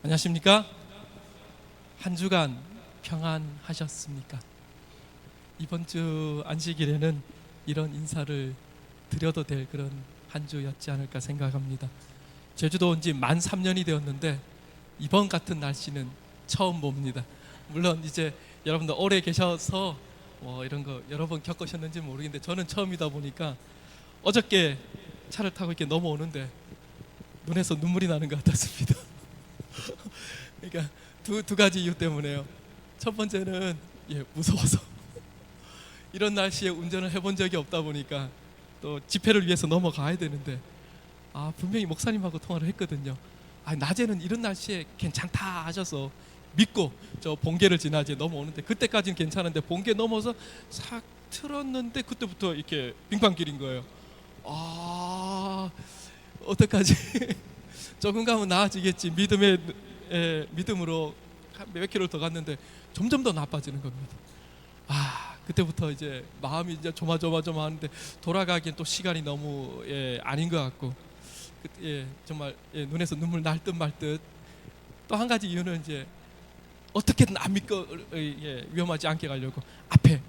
안녕하십니까? 한 주간 평안하셨습니까? 이번 주 안식일에는 이런 인사를 드려도 될 그런 한 주였지 않을까 생각합니다. 제주도 온 지 만 3년이 되었는데 이번 같은 날씨는 처음 봅니다. 물론 이제 여러분들 오래 계셔서 이런 거 여러 번 겪으셨는지 모르겠는데 저는 처음이다 보니까 어저께 차를 타고 이렇게 넘어오는데 눈에서 눈물이 나는 것 같았습니다. 그러니까 두 가지 이유 때문에요. 첫 번째는 무서워서 이런 날씨에 운전을 해본 적이 없다 보니까 또 집회를 위해서 넘어가야 되는데 분명히 목사님하고 통화를 했거든요. 낮에는 이런 날씨에 괜찮다 하셔서 믿고 저 본계를 지나 이제 넘어오는데 그때까지는 괜찮은데 본계 넘어서 싹 틀었는데 그때부터 이렇게 빙판길인 거예요. 어떡하지? 조금 가면 나아지겠지 믿음으로 몇 킬로 더 갔는데 점점 더 나빠지는 겁니다. 그때부터 이제 마음이 이제 조마조마하는데 돌아가기엔 또 시간이 너무 아닌 것 같고 정말 눈에서 눈물 날 듯 말 듯. 또 한 가지 이유는 이제 어떻게든 안 믿고 위험하지 않게 가려고 앞에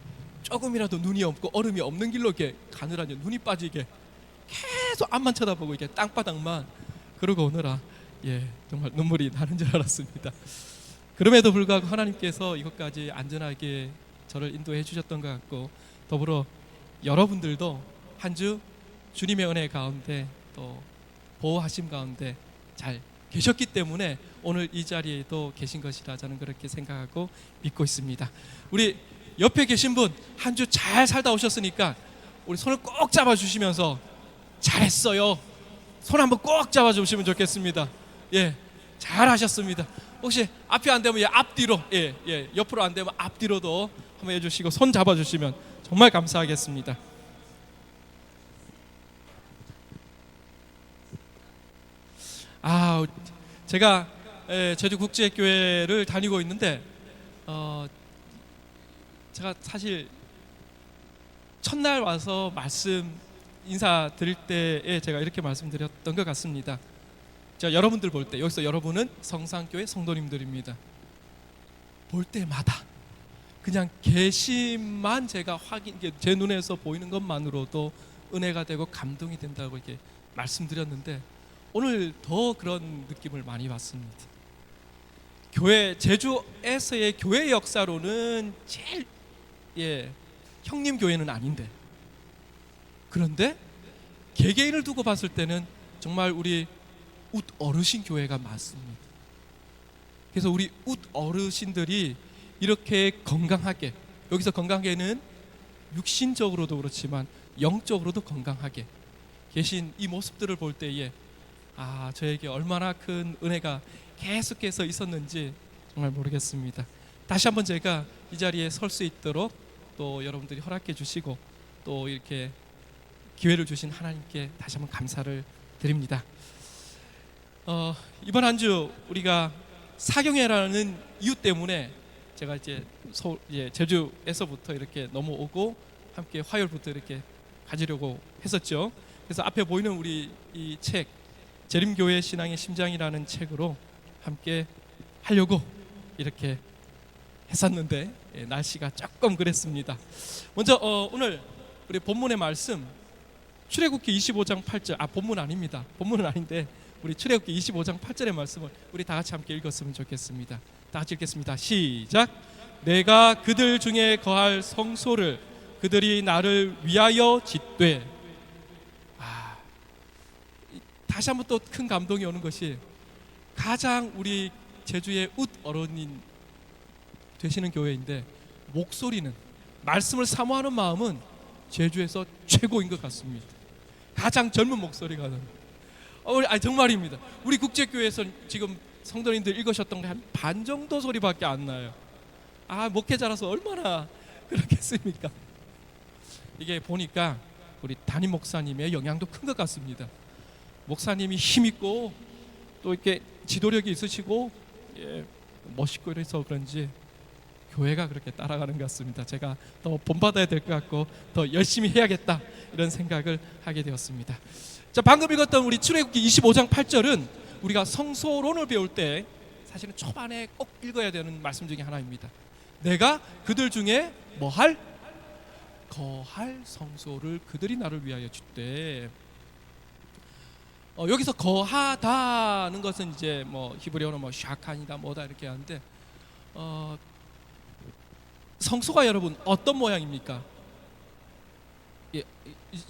조금이라도 눈이 없고 얼음이 없는 길로 이렇게 가느라 눈이 빠지게 계속 앞만 쳐다보고 이렇게 땅바닥만 그러고 오느라 정말 눈물이 나는 줄 알았습니다. 그럼에도 불구하고 하나님께서 이것까지 안전하게 저를 인도해 주셨던 것 같고 더불어 여러분들도 한 주 주님의 은혜 가운데 또 보호하심 가운데 잘 계셨기 때문에 오늘 이 자리에도 계신 것이라 저는 그렇게 생각하고 믿고 있습니다. 우리 옆에 계신 분 한 주 잘 살다 오셨으니까 우리 손을 꼭 잡아주시면서 잘했어요 손 한번 꼭 잡아주시면 좋겠습니다. 잘하셨습니다. 혹시 앞이 안 되면 앞뒤로 옆으로 안 되면 앞뒤로도 한번 해주시고 손 잡아주시면 정말 감사하겠습니다. 제가 제주국제교회를 다니고 있는데 제가 사실 첫날 와서 인사드릴 때에 제가 이렇게 말씀드렸던 것 같습니다. 제가 여러분들 볼 때 여기서 여러분은 성산교회 성도님들입니다. 볼 때마다 그냥 계심만 제가 제 눈에서 보이는 것만으로도 은혜가 되고 감동이 된다고 이렇게 말씀드렸는데 오늘 더 그런 느낌을 많이 받습니다. 제주에서의 교회 역사로는 제일 형님 교회는 아닌데 그런데 개개인을 두고 봤을 때는 정말 우리 웃 어르신 교회가 맞습니다. 그래서 우리 웃 어르신들이 이렇게 건강하게 여기서 건강하게는 육신적으로도 그렇지만 영적으로도 건강하게 계신 이 모습들을 볼 때에 저에게 얼마나 큰 은혜가 계속해서 있었는지 정말 모르겠습니다. 다시 한번 제가 이 자리에 설 수 있도록 또 여러분들이 허락해 주시고 또 이렇게 기회를 주신 하나님께 다시 한번 감사를 드립니다. 이번 한 주 우리가 사경회라는 이유 때문에 제가 이제 제주에서부터 이렇게 넘어오고 함께 화요일부터 이렇게 가지려고 했었죠. 그래서 앞에 보이는 우리 이 책 재림교회 신앙의 심장이라는 책으로 함께 하려고 이렇게 했었는데 날씨가 조금 그랬습니다. 먼저 오늘 우리 본문의 말씀 출애굽기 25장 8절 본문 아닙니다. 본문은 아닌데 우리 출애굽기 25장 8절의 말씀을 우리 다 같이 함께 읽었으면 좋겠습니다. 다 같이 읽겠습니다. 시작. 내가 그들 중에 거할 성소를 그들이 나를 위하여 짓되. 다시 한번 또 큰 감동이 오는 것이 가장 우리 제주의 웃 어른인 되시는 교회인데 목소리는 말씀을 사모하는 마음은 제주에서 최고인 것 같습니다. 가장 젊은 목소리가 정말입니다. 우리 국제교회에서 지금 성도님들 읽으셨던 게 한 반 정도 소리밖에 안 나요. 목회자라서 얼마나 그렇겠습니까? 이게 보니까 우리 담임 목사님의 영향도 큰 것 같습니다. 목사님이 힘있고 또 이렇게 지도력이 있으시고 멋있고 이래서 그런지 교회가 그렇게 따라가는 것 같습니다. 제가 더 본받아야 될 것 같고 더 열심히 해야겠다 이런 생각을 하게 되었습니다. 자, 방금 읽었던 우리 출애굽기 25장 8절은 우리가 성소론을 배울 때 사실은 초반에 꼭 읽어야 되는 말씀 중에 하나입니다. 내가 그들 중에 뭐할? 거할 성소를 그들이 나를 위하여 주되. 여기서 거하다는 것은 이제 뭐 히브리어로 뭐 샤칸이다 뭐다 이렇게 하는데 성소가 여러분 어떤 모양입니까? 예,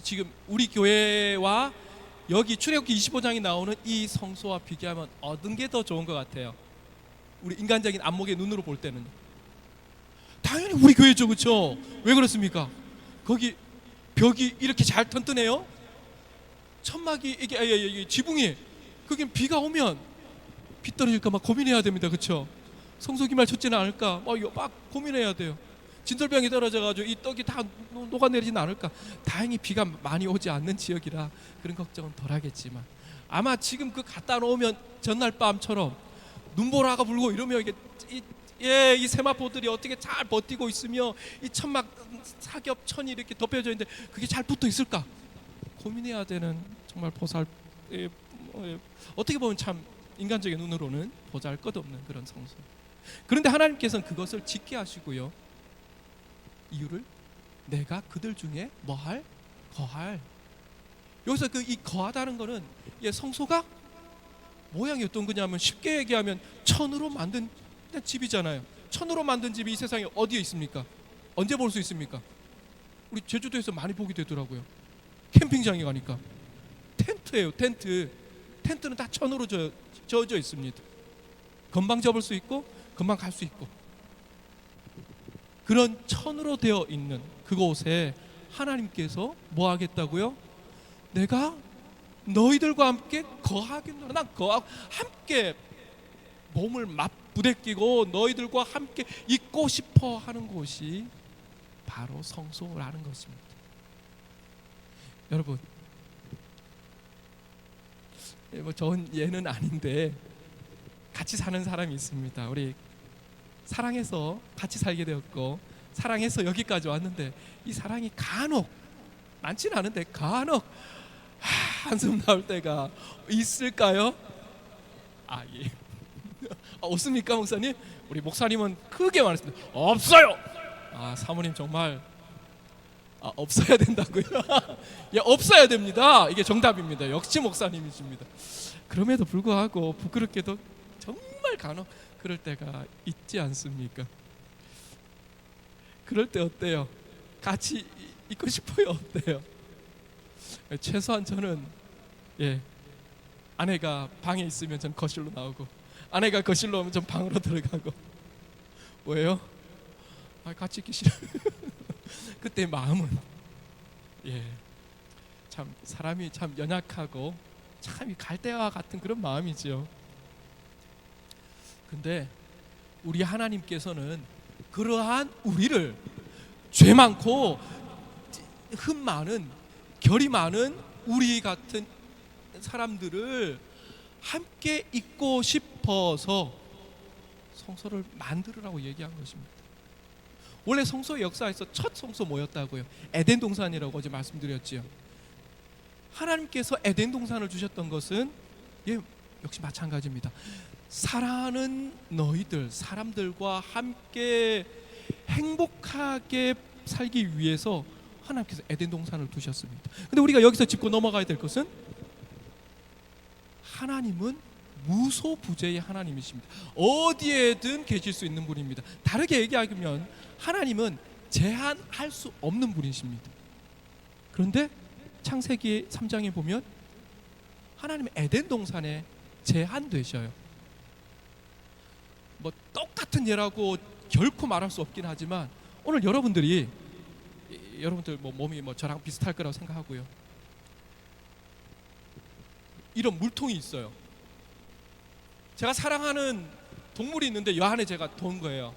지금 우리 교회와 여기 출애굽기 25장에 나오는 이 성소와 비교하면 어떤 게 더 좋은 것 같아요? 우리 인간적인 안목의 눈으로 볼 때는 당연히 우리 교회죠, 그렇죠? 왜 그렇습니까? 거기 벽이 이렇게 잘 튼튼해요. 천막이 이게 지붕이 거긴 비가 오면 비 떨어질까 막 고민해야 됩니다, 그렇죠? 성소기말 쳤지는 않을까 막 고민해야 돼요. 진설병이 떨어져가지고 이 떡이 다 녹아내리진 않을까. 다행히 비가 많이 오지 않는 지역이라 그런 걱정은 덜하겠지만 아마 지금 그 갖다 놓으면 전날 밤처럼 눈보라가 불고 이러면 이 세마포들이 어떻게 잘 버티고 있으며 이 천막 사겹천이 이렇게 덮여져 있는데 그게 잘 붙어 있을까 고민해야 되는 정말 어떻게 보면 참 인간적인 눈으로는 보잘것없는 그런 성소. 그런데 하나님께서는 그것을 짓게 하시고요. 이유를 내가 그들 중에 뭐할? 거할. 여기서 이 거하다는 거는 성소가 모양이 어떤 거냐면 쉽게 얘기하면 천으로 만든 집이잖아요. 천으로 만든 집이 이 세상에 어디에 있습니까? 언제 볼 수 있습니까? 우리 제주도에서 많이 보게 되더라고요. 캠핑장에 가니까 텐트예요. 텐트는 다 천으로 저어져 있습니다. 금방 접을 수 있고 금방 갈 수 있고 그런 천으로 되어 있는 그곳에 하나님께서 뭐 하겠다고요? 내가 너희들과 함께 거하겠노라. 난 거하고 함께 몸을 맞부대끼고 너희들과 함께 있고 싶어 하는 곳이 바로 성소라는 것입니다. 여러분, 뭐 좋은 예는 아닌데 같이 사는 사람이 있습니다. 우리 사랑해서 같이 살게 되었고 사랑해서 여기까지 왔는데 이 사랑이 간혹 많지는 않은데 간혹 한숨 나올 때가 있을까요? 예. 없습니까, 목사님? 우리 목사님은 크게 말했습니다. 없어요. 사모님 정말 없어야 된다고요? 예, 없어야 됩니다. 이게 정답입니다. 역시 목사님이십니다. 그럼에도 불구하고 부끄럽게도 정말 간혹 그럴 때가 있지 않습니까? 그럴 때 어때요? 같이 있고 싶어요? 어때요? 최소한 저는 아내가 방에 있으면 전 거실로 나오고 아내가 거실로 오면 전 방으로 들어가고. 왜요? 같이 있기 싫어. 그때 마음은 참 사람이 참 연약하고 참 갈대와 같은 그런 마음이죠. 근데 우리 하나님께서는 그러한 우리를 죄 많고 흠 많은 결이 많은 우리 같은 사람들을 함께 있고 싶어서 성소를 만들으라고 얘기한 것입니다. 원래 성소의 역사에서 첫 성소 뭐였다고요? 에덴 동산이라고 어제 말씀드렸지요. 하나님께서 에덴 동산을 주셨던 것은 역시 마찬가지입니다. 사랑하는 너희들 사람들과 함께 행복하게 살기 위해서 하나님께서 에덴 동산을 두셨습니다. 근데 우리가 여기서 짚고 넘어가야 될 것은 하나님은 무소부재의 하나님이십니다. 어디에든 계실 수 있는 분입니다. 다르게 얘기하면 하나님은 제한할 수 없는 분이십니다. 그런데 창세기 3장에 보면 하나님은 에덴 동산에 제한되셔요. 뭐 똑같은 예라고 결코 말할 수 없긴 하지만 오늘 여러분들 몸이 저랑 비슷할 거라고 생각하고요. 이런 물통이 있어요. 제가 사랑하는 동물이 있는데 이 안에 제가 돈 거예요.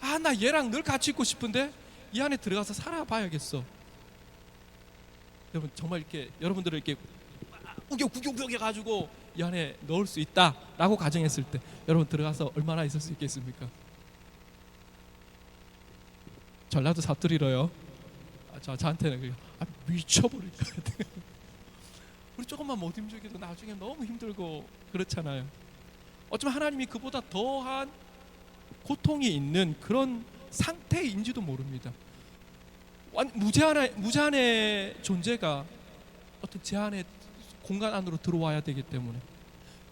나 얘랑 늘 같이 있고 싶은데 이 안에 들어가서 살아봐야겠어. 여러분 정말 이렇게 여러분들을 이렇게 구겨 가지고 이 안에 넣을 수 있다라고 가정했을 때 여러분 들어가서 얼마나 있을 수 있겠습니까? 전라도 사투리로요. 저한테는 미쳐버릴 것 같아요. 우리 조금만 못 힘주기도 나중에 너무 힘들고 그렇잖아요. 어쩌면 하나님이 그보다 더한 고통이 있는 그런 상태인지도 모릅니다. 무제한의 존재가 어떤 제한의 공간 안으로 들어와야 되기 때문에,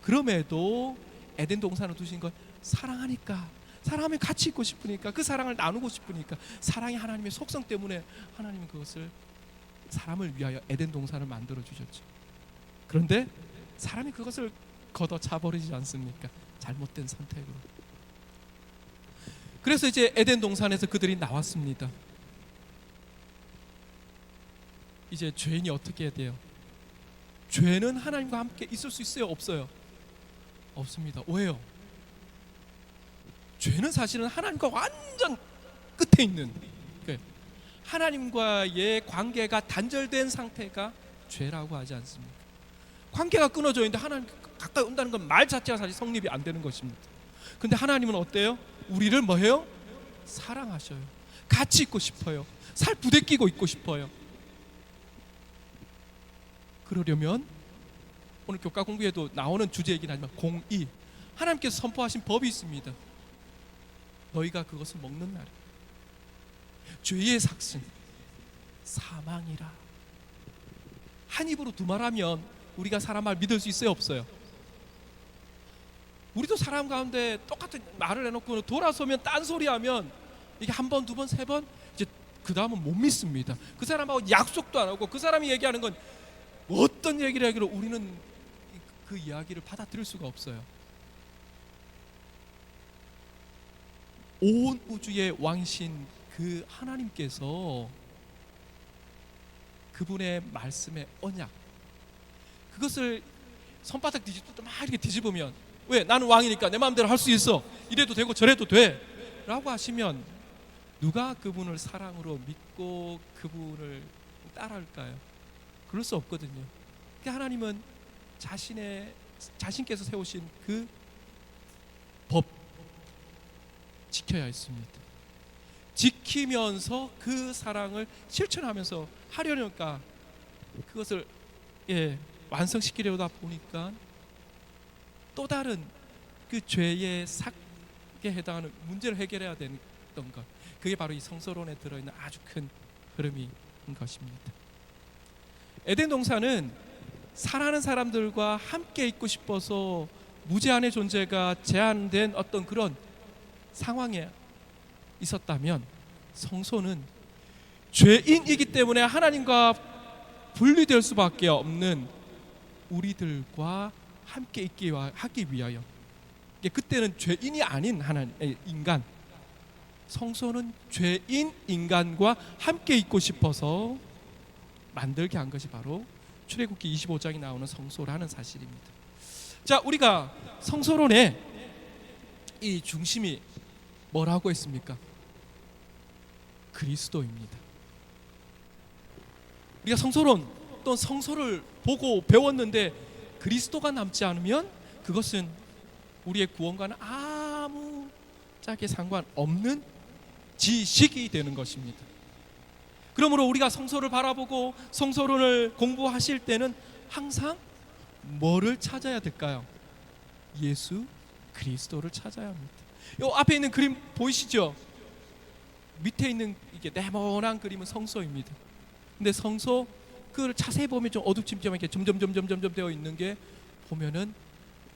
그럼에도 에덴 동산을 두신 건 사랑하니까, 사랑하면 같이 있고 싶으니까, 그 사랑을 나누고 싶으니까, 사랑이 하나님의 속성 때문에 하나님은 그것을 사람을 위하여 에덴 동산을 만들어 주셨죠. 그런데 사람이 그것을 걷어차 버리지 않습니까? 잘못된 선택으로. 그래서 이제 에덴 동산에서 그들이 나왔습니다. 이제 죄인이 어떻게 해야 돼요? 죄는 하나님과 함께 있을 수 있어요? 없어요? 없습니다. 왜요? 죄는 사실은 하나님과 완전 끝에 있는, 하나님과의 관계가 단절된 상태가 죄라고 하지 않습니까? 관계가 끊어져 있는데 하나님 가까이 온다는 건 말 자체가 사실 성립이 안 되는 것입니다. 근데 하나님은 어때요? 우리를 뭐해요? 사랑하셔요. 같이 있고 싶어요. 살 부대끼고 있고 싶어요. 그러려면 오늘 교과 공부에도 나오는 주제이긴 하지만 공의, 하나님께서 선포하신 법이 있습니다. 너희가 그것을 먹는 날에 죄의 삭슨 사망이라. 한 입으로 두 말하면 우리가 사람 말 믿을 수 있어요? 없어요? 우리도 사람 가운데 똑같은 말을 해놓고 돌아서면 딴소리하면 이게 한 번, 두 번, 세 번, 이제 그 다음은 못 믿습니다. 그 사람하고 약속도 안 하고 그 사람이 얘기하는 건 어떤 얘기를 하기로 우리는 그 이야기를 받아들일 수가 없어요. 온 우주의 왕이신 그 하나님께서 그분의 말씀의 언약, 그것을 손바닥 뒤집듯 막 이렇게 뒤집으면, 왜? 나는 왕이니까 내 마음대로 할 수 있어, 이래도 되고 저래도 돼 라고 하시면 누가 그분을 사랑으로 믿고 그분을 따라할까요? 그럴 수 없거든요. 그러니까 하나님은 자신께서 세우신 그 법 지켜야 했습니다. 지키면서 그 사랑을 실천하면서 하려니까 그것을 완성시키려다 보니까 또 다른 그 죄의 삭에 해당하는 문제를 해결해야 되는 것, 그게 바로 이 성서론에 들어있는 아주 큰 흐름인 것입니다. 에덴 동산은 사랑하는 사람들과 함께 있고 싶어서 무제한의 존재가 제한된 어떤 그런 상황에 있었다면, 성소는 죄인이기 때문에 하나님과 분리될 수밖에 없는 우리들과 함께 하기 위하여, 그때는 죄인이 아닌 인간, 성소는 죄인 인간과 함께 있고 싶어서 만들게 한 것이 바로 출애굽기 25장에 나오는 성소라는 사실입니다. 자, 우리가 성소론의 이 중심이 뭐라고 했습니까? 그리스도입니다. 우리가 성소론 또는 성소를 보고 배웠는데 그리스도가 남지 않으면 그것은 우리의 구원과는 아무 짝에 상관없는 지식이 되는 것입니다. 그러므로 우리가 성소를 바라보고 성소론을 공부하실 때는 항상 뭐를 찾아야 될까요? 예수 그리스도를 찾아야 합니다. 이 앞에 있는 그림 보이시죠? 밑에 있는 이게 네모난 그림은 성소입니다. 근데 성소 그걸 자세히 보면 좀 어둡침침하게 점점 되어 있는 게 보면은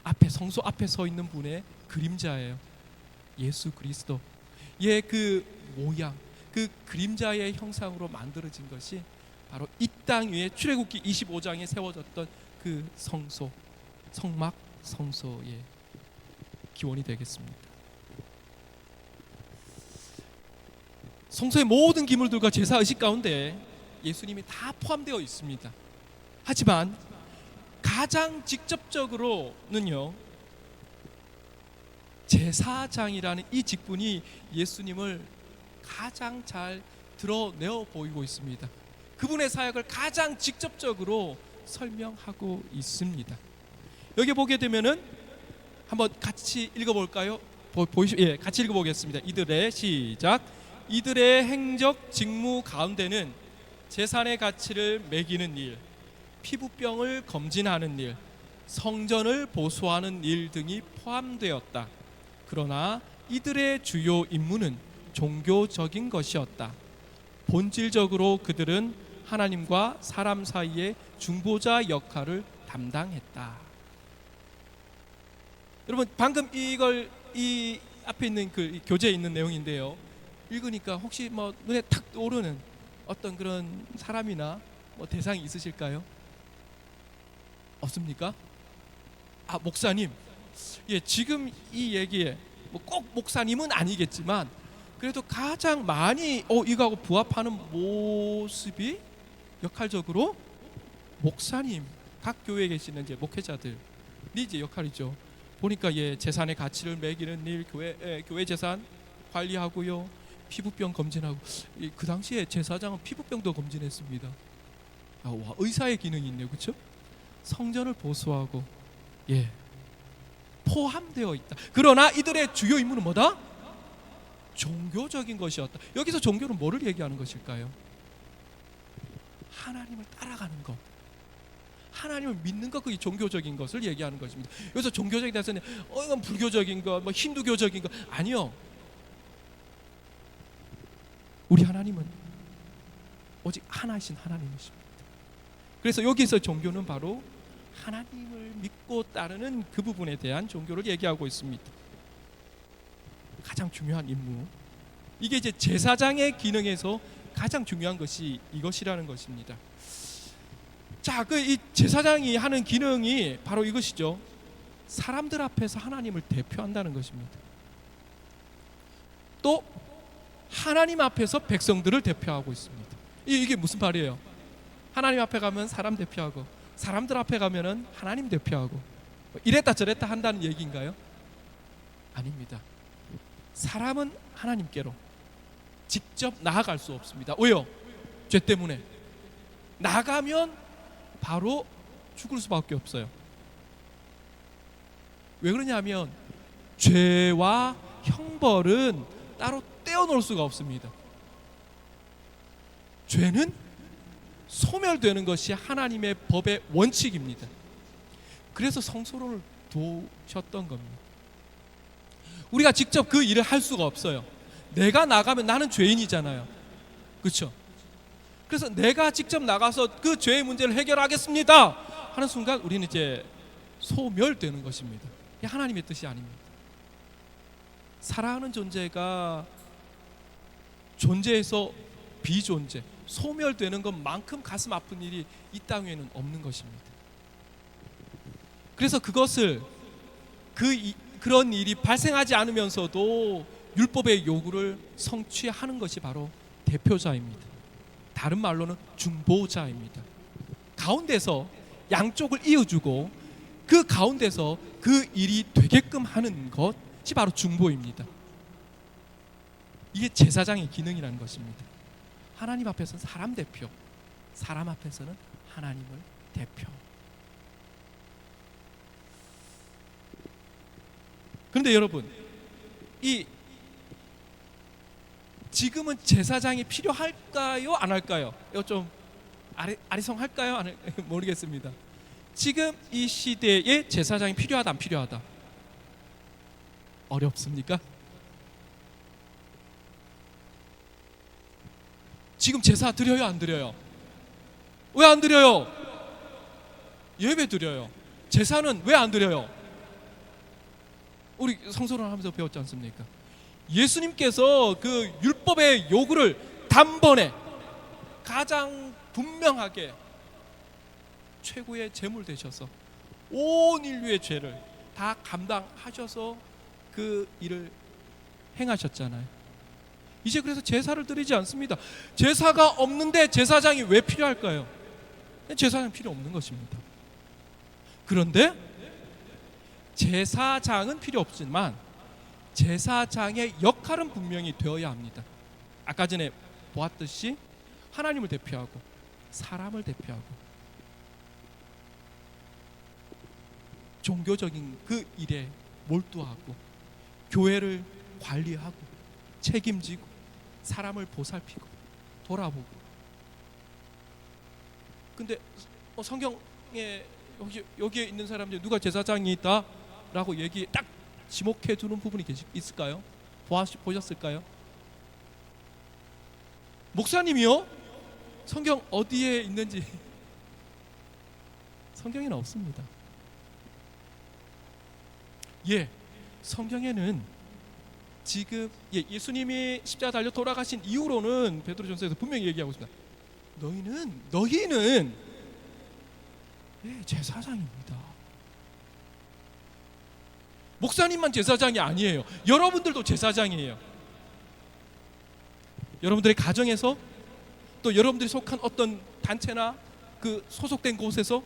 앞에 성소 앞에 서 있는 분의 그림자예요. 예수 그리스도. 예, 그 모양, 그 그림자의 형상으로 만들어진 것이 바로 이 땅 위에 출애굽기 25장에 세워졌던 그 성소, 성막 성소의 기원이 되겠습니다. 성소의 모든 기물들과 제사 의식 가운데 예수님이 다 포함되어 있습니다. 하지만 가장 직접적으로는요, 제사장이라는 이 직분이 예수님을 가장 잘 드러내어 보이고 있습니다. 그분의 사역을 가장 직접적으로 설명하고 있습니다. 여기 보게 되면은 한번 같이 읽어볼까요? 같이 읽어보겠습니다. 이들의 행적 직무 가운데는 제산의 가치를 매기는 일, 피부병을 검진하는 일, 성전을 보수하는 일 등이 포함되었다. 그러나 이들의 주요 임무는 종교적인 것이었다. 본질적으로 그들은 하나님과 사람 사이의 중보자 역할을 담당했다. 여러분, 방금 이걸 이 앞에 있는 그 교재에 있는 내용인데요. 읽으니까 혹시 뭐 눈에 탁 떠오르는 어떤 그런 사람이나 뭐 대상이 있으실까요? 없습니까? 아, 목사님. 예, 지금 이 얘기에 뭐 꼭 목사님은 아니겠지만 그래도 가장 많이 이거하고 부합하는 모습이 역할적으로 목사님, 각 교회에 계시는 이제 목회자들이 이제 역할이죠. 보니까 재산의 가치를 매기는 일, 교회 재산 관리하고요, 피부병 검진하고. 그 당시에 제사장은 피부병도 검진했습니다. 와, 의사의 기능이 있네요, 그렇죠? 성전을 보수하고 포함되어 있다. 그러나 이들의 주요 임무는 뭐다? 종교적인 것이었다. 여기서 종교는 뭐를 얘기하는 것일까요? 하나님을 따라가는 것, 하나님을 믿는 것, 그게 종교적인 것을 얘기하는 것입니다. 여기서 종교적인 데서는 이건 불교적인 것, 뭐 힌두교적인 것, 아니요. 우리 하나님은 오직 하나이신 하나님이십니다. 그래서 여기서 종교는 바로 하나님을 믿고 따르는 그 부분에 대한 종교를 얘기하고 있습니다. 가장 중요한 임무, 이게 이제 제사장의 기능에서 가장 중요한 것이 이것이라는 것입니다. 자, 이 제사장이 하는 기능이 바로 이것이죠. 사람들 앞에서 하나님을 대표한다는 것입니다. 또 하나님 앞에서 백성들을 대표하고 있습니다. 이게 무슨 말이에요? 하나님 앞에 가면 사람 대표하고, 사람들 앞에 가면은 하나님 대표하고, 이랬다 저랬다 한다는 얘기인가요? 아닙니다. 사람은 하나님께로 직접 나아갈 수 없습니다. 왜요? 죄 때문에. 나가면 바로 죽을 수밖에 없어요. 왜 그러냐면 죄와 형벌은 따로 떼어놓을 수가 없습니다. 죄는 소멸되는 것이 하나님의 법의 원칙입니다. 그래서 성소를 두셨던 겁니다. 우리가 직접 그 일을 할 수가 없어요. 내가 나가면 나는 죄인이잖아요, 그렇죠? 그래서 내가 직접 나가서 그 죄의 문제를 해결하겠습니다 하는 순간 우리는 이제 소멸되는 것입니다. 이게 하나님의 뜻이 아닙니다. 사랑하는 존재가 존재에서 비존재, 소멸되는 것만큼 가슴 아픈 일이 이 땅에는 없는 것입니다. 그래서 그것을 그런 일이 발생하지 않으면서도 율법의 요구를 성취하는 것이 바로 대표자입니다. 다른 말로는 중보자입니다. 가운데서 양쪽을 이어주고 그 가운데서 그 일이 되게끔 하는 것이 바로 중보입니다. 이게 제사장의 기능이라는 것입니다. 하나님 앞에서는 사람 대표, 사람 앞에서는 하나님을 대표. 그런데 여러분, 지금은 제사장이 필요할까요? 안 할까요? 이거 좀 아리송할까요? 모르겠습니다. 지금 이 시대에 제사장이 필요하다 안 필요하다? 어렵습니까? 지금 제사 드려요 안 드려요? 왜 안 드려요? 예배 드려요. 제사는 왜 안 드려요? 우리 성소를 하면서 배웠지 않습니까? 예수님께서 그 율법의 요구를 단번에 가장 분명하게 최고의 제물 되셔서 온 인류의 죄를 다 감당하셔서 그 일을 행하셨잖아요. 이제 그래서 제사를 드리지 않습니다. 제사가 없는데 제사장이 왜 필요할까요? 제사장 필요 없는 것입니다. 그런데 제사장은 필요 없지만 제사장의 역할은 분명히 되어야 합니다. 아까 전에 보았듯이 하나님을 대표하고 사람을 대표하고 종교적인 그 일에 몰두하고 교회를 관리하고 책임지고 사람을 보살피고 돌아보고. 근데 성경에 여기에 있는 사람들 누가 제사장이 있다라고 얘기 딱 지목해 두는 부분이 있을까요? 보셨을까요? 목사님이요? 성경 어디에 있는지 성경에는 없습니다. 성경에는 지금 예수님이 십자가 달려 돌아가신 이후로는 베드로전서에서 분명히 얘기하고 있습니다. 너희는 제사장입니다. 목사님만 제사장이 아니에요. 여러분들도 제사장이에요. 여러분들의 가정에서, 또 여러분들이 속한 어떤 단체나 그 소속된 곳에서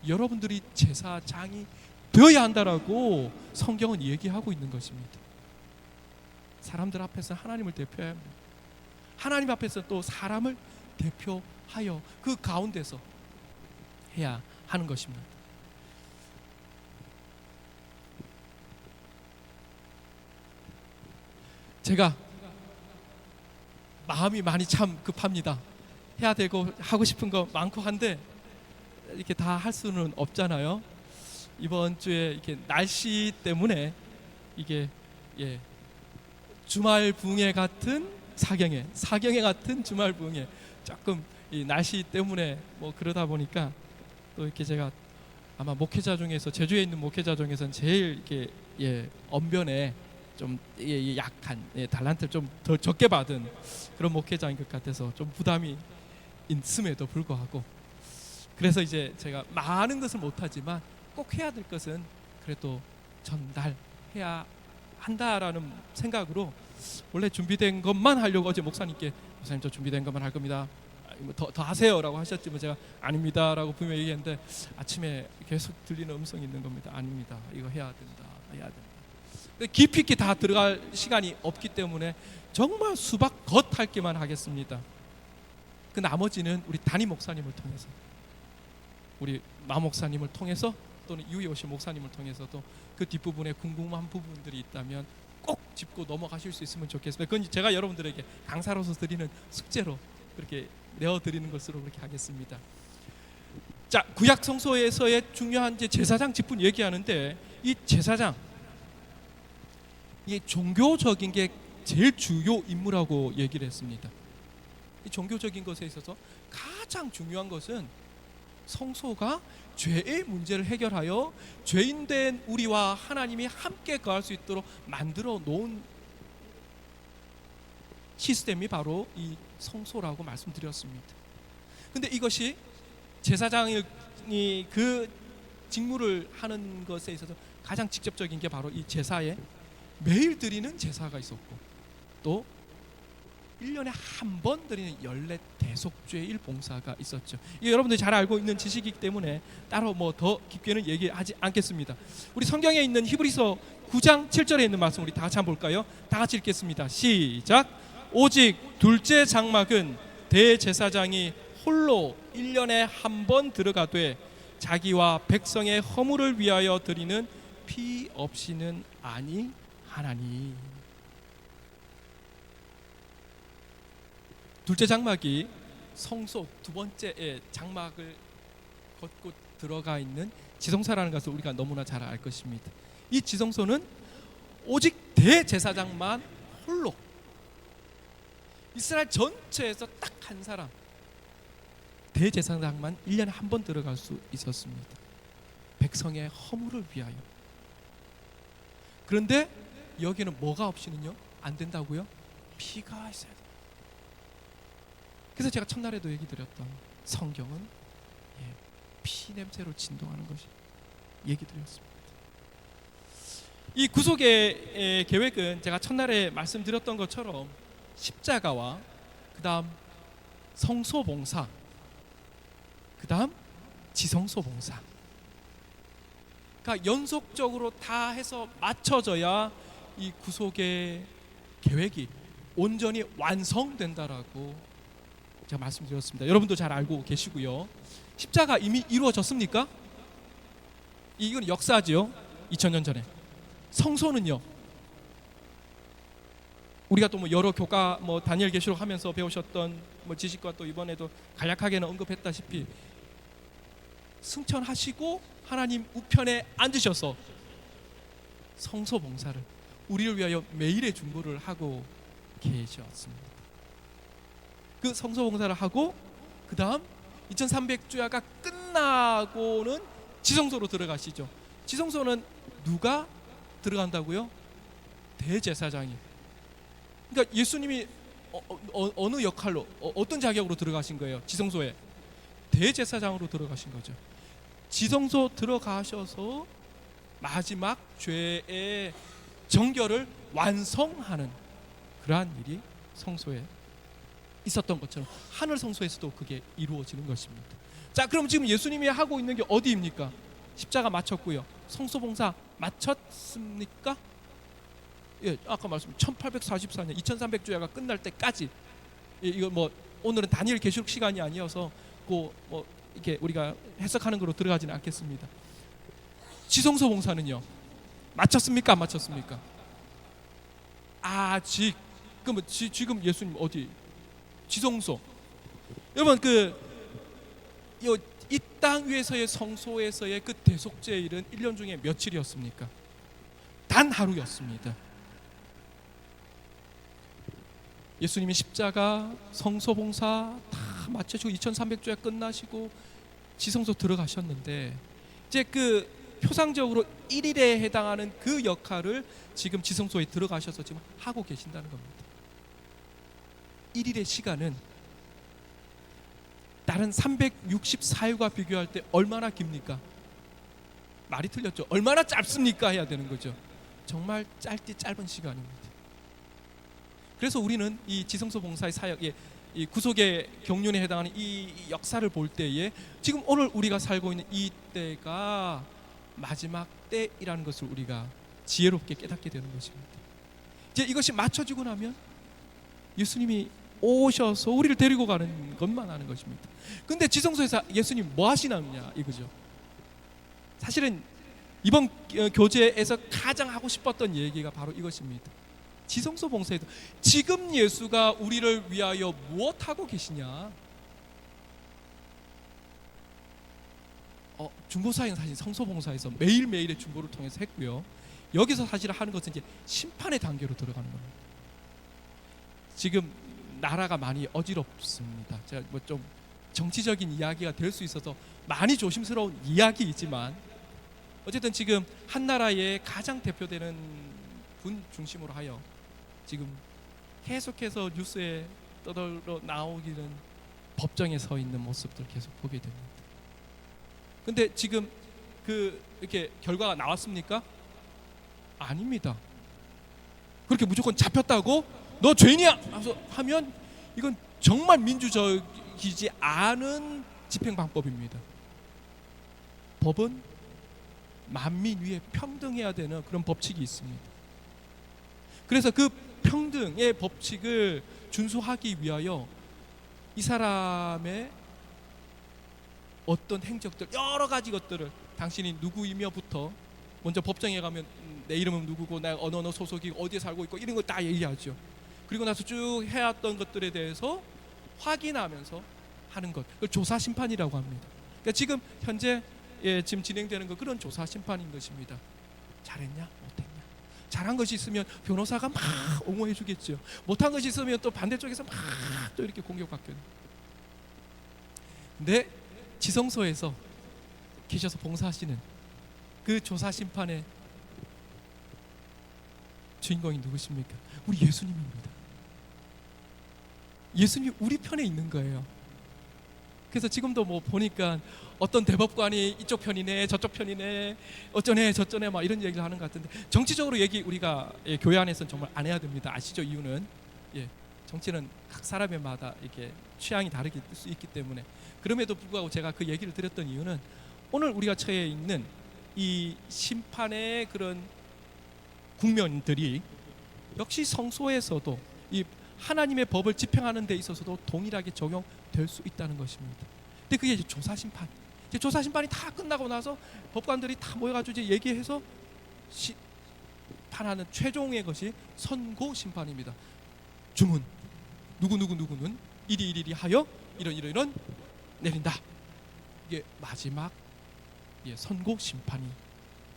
여러분들이 제사장이 되어야 한다라고 성경은 얘기하고 있는 것입니다. 사람들 앞에서 하나님을 대표해야 합니다. 하나님 앞에서 또 사람을 대표하여 그 가운데서 해야 하는 것입니다. 제가 마음이 많이 참 급합니다. 해야 되고 하고 싶은 거 많고 한데 이렇게 다 할 수는 없잖아요. 이번 주에 이렇게 날씨 때문에 이게 주말 붕괴 같은 사경회 같은 주말 붕괴, 조금 이 날씨 때문에 뭐 그러다 보니까 또 이렇게 제가 아마 목회자 중에서, 제주에 있는 목회자 중에서는 제일 이렇게 언변에 좀 약한, 달란트를 좀 더 적게 받은 그런 목회자인 것 같아서 좀 부담이 있음에도 불구하고, 그래서 이제 제가 많은 것을 못하지만 꼭 해야 될 것은 그래도 전달해야 한다라는 생각으로 원래 준비된 것만 하려고 어제 목사님 저 준비된 것만 할 겁니다, 더 하세요라고 하셨지만 제가 아닙니다라고 분명히 얘기했는데 아침에 계속 들리는 음성이 있는 겁니다. 아닙니다, 이거 해야 된다. 깊이 있게 다 들어갈 시간이 없기 때문에 정말 수박 겉 핥기만 하겠습니다. 그 나머지는 우리 담임 목사님을 통해서, 우리 마 목사님을 통해서, 또는 이후에 오신 목사님을 통해서도 그 뒷부분에 궁금한 부분들이 있다면 꼭 짚고 넘어가실 수 있으면 좋겠습니다. 그건 제가 여러분들에게 강사로서 드리는 숙제로 그렇게 내어드리는 것으로 그렇게 하겠습니다. 자, 구약 성서에서의 중요한 제사장 직분 얘기하는데, 이 제사장, 이 종교적인 게 제일 주요 임무라고 얘기를 했습니다. 이 종교적인 것에 있어서 가장 중요한 것은 성소가 죄의 문제를 해결하여 죄인된 우리와 하나님이 함께 거할 수 있도록 만들어 놓은 시스템이 바로 이 성소라고 말씀드렸습니다. 근데 이것이 제사장이 그 직무를 하는 것에 있어서 가장 직접적인 게 바로 이 제사에 매일 드리는 제사가 있었고, 또 1년에 한 번 드리는 연례 대속죄일 봉사가 있었죠. 이게 여러분들이 잘 알고 있는 지식이기 때문에 따로 뭐 더 깊게는 얘기하지 않겠습니다. 우리 성경에 있는 히브리서 9장 7절에 있는 말씀 우리 다 같이 한번 볼까요? 다 같이 읽겠습니다. 시작. 오직 둘째 장막은 대제사장이 홀로 1년에 한 번 들어가되 자기와 백성의 허물을 위하여 드리는 피 없이는 아니하나니. 둘째 장막이 성소 두 번째 장막을 걷고 들어가 있는 지성소라는 것을 우리가 너무나 잘 알 것입니다. 이 지성소는 오직 대제사장만 홀로, 이스라엘 전체에서 딱 한 사람, 대제사장만 1년에 한 번 들어갈 수 있었습니다. 백성의 허물을 위하여. 그런데 여기는 뭐가 없이는요 안 된다고요? 피가 있어야 돼요. 그래서 제가 첫날에도 얘기 드렸던 성경은 피 냄새로 진동하는 것이 얘기 드렸습니다. 이 구속의 계획은 제가 첫날에 말씀드렸던 것처럼 십자가와 그 다음 성소봉사, 그 다음 지성소봉사, 그러니까 연속적으로 다 해서 맞춰져야 이 구속의 계획이 온전히 완성된다라고 제가 말씀드렸습니다. 여러분도 잘 알고 계시고요. 십자가 이미 이루어졌습니까? 이건 역사죠. 2000년 전에. 성소는요, 우리가 또 뭐 여러 교과 뭐 다니엘 계시록 하면서 배우셨던 뭐 지식과 또 이번에도 간략하게는 언급했다시피 승천하시고 하나님 우편에 앉으셔서 성소 봉사를 우리를 위하여 매일의 중보를 하고 계셨습니다. 그 성소 봉사를 하고 그 다음 2300주야가 끝나고는 지성소로 들어가시죠. 지성소는 누가 들어간다고요? 대제사장이. 그러니까 예수님이 어느 역할로 어떤 자격으로 들어가신 거예요? 지성소에 대제사장으로 들어가신 거죠. 지성소 들어가셔서 마지막 죄의 정결을 완성하는 그러한 일이 성소에 있었던 것처럼 하늘 성소에서도 그게 이루어지는 것입니다. 자, 그럼 지금 예수님이 하고 있는 게 어디입니까? 십자가 마쳤고요. 성소 봉사 마쳤습니까? 예, 아까 말씀 1844년 2300주야가 끝날 때까지, 예, 이거 뭐 오늘은 다니엘 계시록 시간이 아니어서 뭐 이렇게 우리가 해석하는 거로 들어가지는 않겠습니다. 지성소 봉사는요 마쳤습니까? 안 마쳤습니까? 아직. 그럼 지금 예수님 어디? 지성소. 여러분 이 땅 위에서의 성소에서의 그 대속죄의 일은 1년 중에 며칠이었습니까? 단 하루였습니다. 예수님이 십자가, 성소 봉사 다 마치시고 2300주야 끝나시고 지성소 들어가셨는데 이제 그 표상적으로 1일에 해당하는 그 역할을 지금 지성소에 들어가셔서 지금 하고 계신다는 겁니다. 1일의 시간은 다른 364일과 비교할 때 얼마나 깁니까? 말이 틀렸죠. 얼마나 짧습니까? 해야 되는 거죠. 정말 짧은 시간입니다. 그래서 우리는 이 지성소 봉사의 사역에 이 구속의 경륜에 해당하는 이 역사를 볼 때에 지금 오늘 우리가 살고 있는 이 때가 마지막 때이라는 것을 우리가 지혜롭게 깨닫게 되는 것입니다. 이제 이것이 맞춰지고 나면 예수님이 오셔서 우리를 데리고 가는 것만 하는 것입니다. 근데 지성소에서 예수님 뭐 하시느냐 이거죠. 사실은 이번 교제에서 가장 하고 싶었던 얘기가 바로 이것입니다. 지성소 봉사에도 지금 예수가 우리를 위하여 무엇하고 계시냐. 중보사역은 사실 성소 봉사에서 매일매일의 중보를 통해서 했고요. 여기서 사실 하는 것은 이제 심판의 단계로 들어가는 겁니다. 지금 나라가 많이 어지럽습니다. 제가 뭐 좀 정치적인 이야기가 될 수 있어서 많이 조심스러운 이야기이지만 어쨌든 지금 한 나라의 가장 대표되는 분 중심으로 하여 지금 계속해서 뉴스에 떠들어 나오기는 법정에 서 있는 모습들 계속 보게 됩니다. 근데 지금 이렇게 결과가 나왔습니까? 아닙니다. 그렇게 무조건 잡혔다고 너 죄인이야 하면 이건 정말 민주적이지 않은 집행 방법입니다. 법은 만민 위에 평등해야 되는 그런 법칙이 있습니다. 그래서 그 평등의 법칙을 준수하기 위하여 이 사람의 어떤 행적들 여러 가지 것들을 당신이 누구이며부터 먼저 법정에 가면 내 이름은 누구고 내가 어느 소속이고 어디에 살고 있고 이런 거 다 얘기하죠. 그리고 나서 쭉 해왔던 것들에 대해서 확인하면서 하는 것, 그걸 조사 심판이라고 합니다. 그러니까 지금 현재 지금 진행되는 거 그런 조사 심판인 것입니다. 잘했냐 못했냐. 잘한 것이 있으면 변호사가 막 옹호해 주겠죠. 못한 것이 있으면 또 반대쪽에서 막 또 이렇게 공격받겠죠. 근데 지성소에서 계셔서 봉사하시는 그 조사 심판의 주인공이 누구십니까? 우리 예수님입니다. 예수님이 우리 편에 있는 거예요. 그래서 지금도 뭐 보니까 어떤 대법관이 이쪽 편이네 저쪽 편이네 어쩌네 저쩌네 막 이런 얘기를 하는 것 같은데 정치적으로 얘기 우리가 교회 안에서는 정말 안 해야 됩니다. 아시죠? 이유는 정치는 각 사람마다 이렇게 취향이 다르게 수 있기 때문에. 그럼에도 불구하고 제가 그 얘기를 드렸던 이유는 오늘 우리가 처해 있는 이 심판의 그런 국면들이 역시 성소에서도 이 하나님의 법을 집행하는 데 있어서도 동일하게 적용될 수 있다는 것입니다. 근데 그게 이제 조사 심판. 이제 조사 심판이 다 끝나고 나서 법관들이 다 모여가지고 이제 얘기해서 심판하는 최종의 것이 선고 심판입니다. 주문 누구는 이리 하여 이런 내린다. 이게 마지막 선고 심판이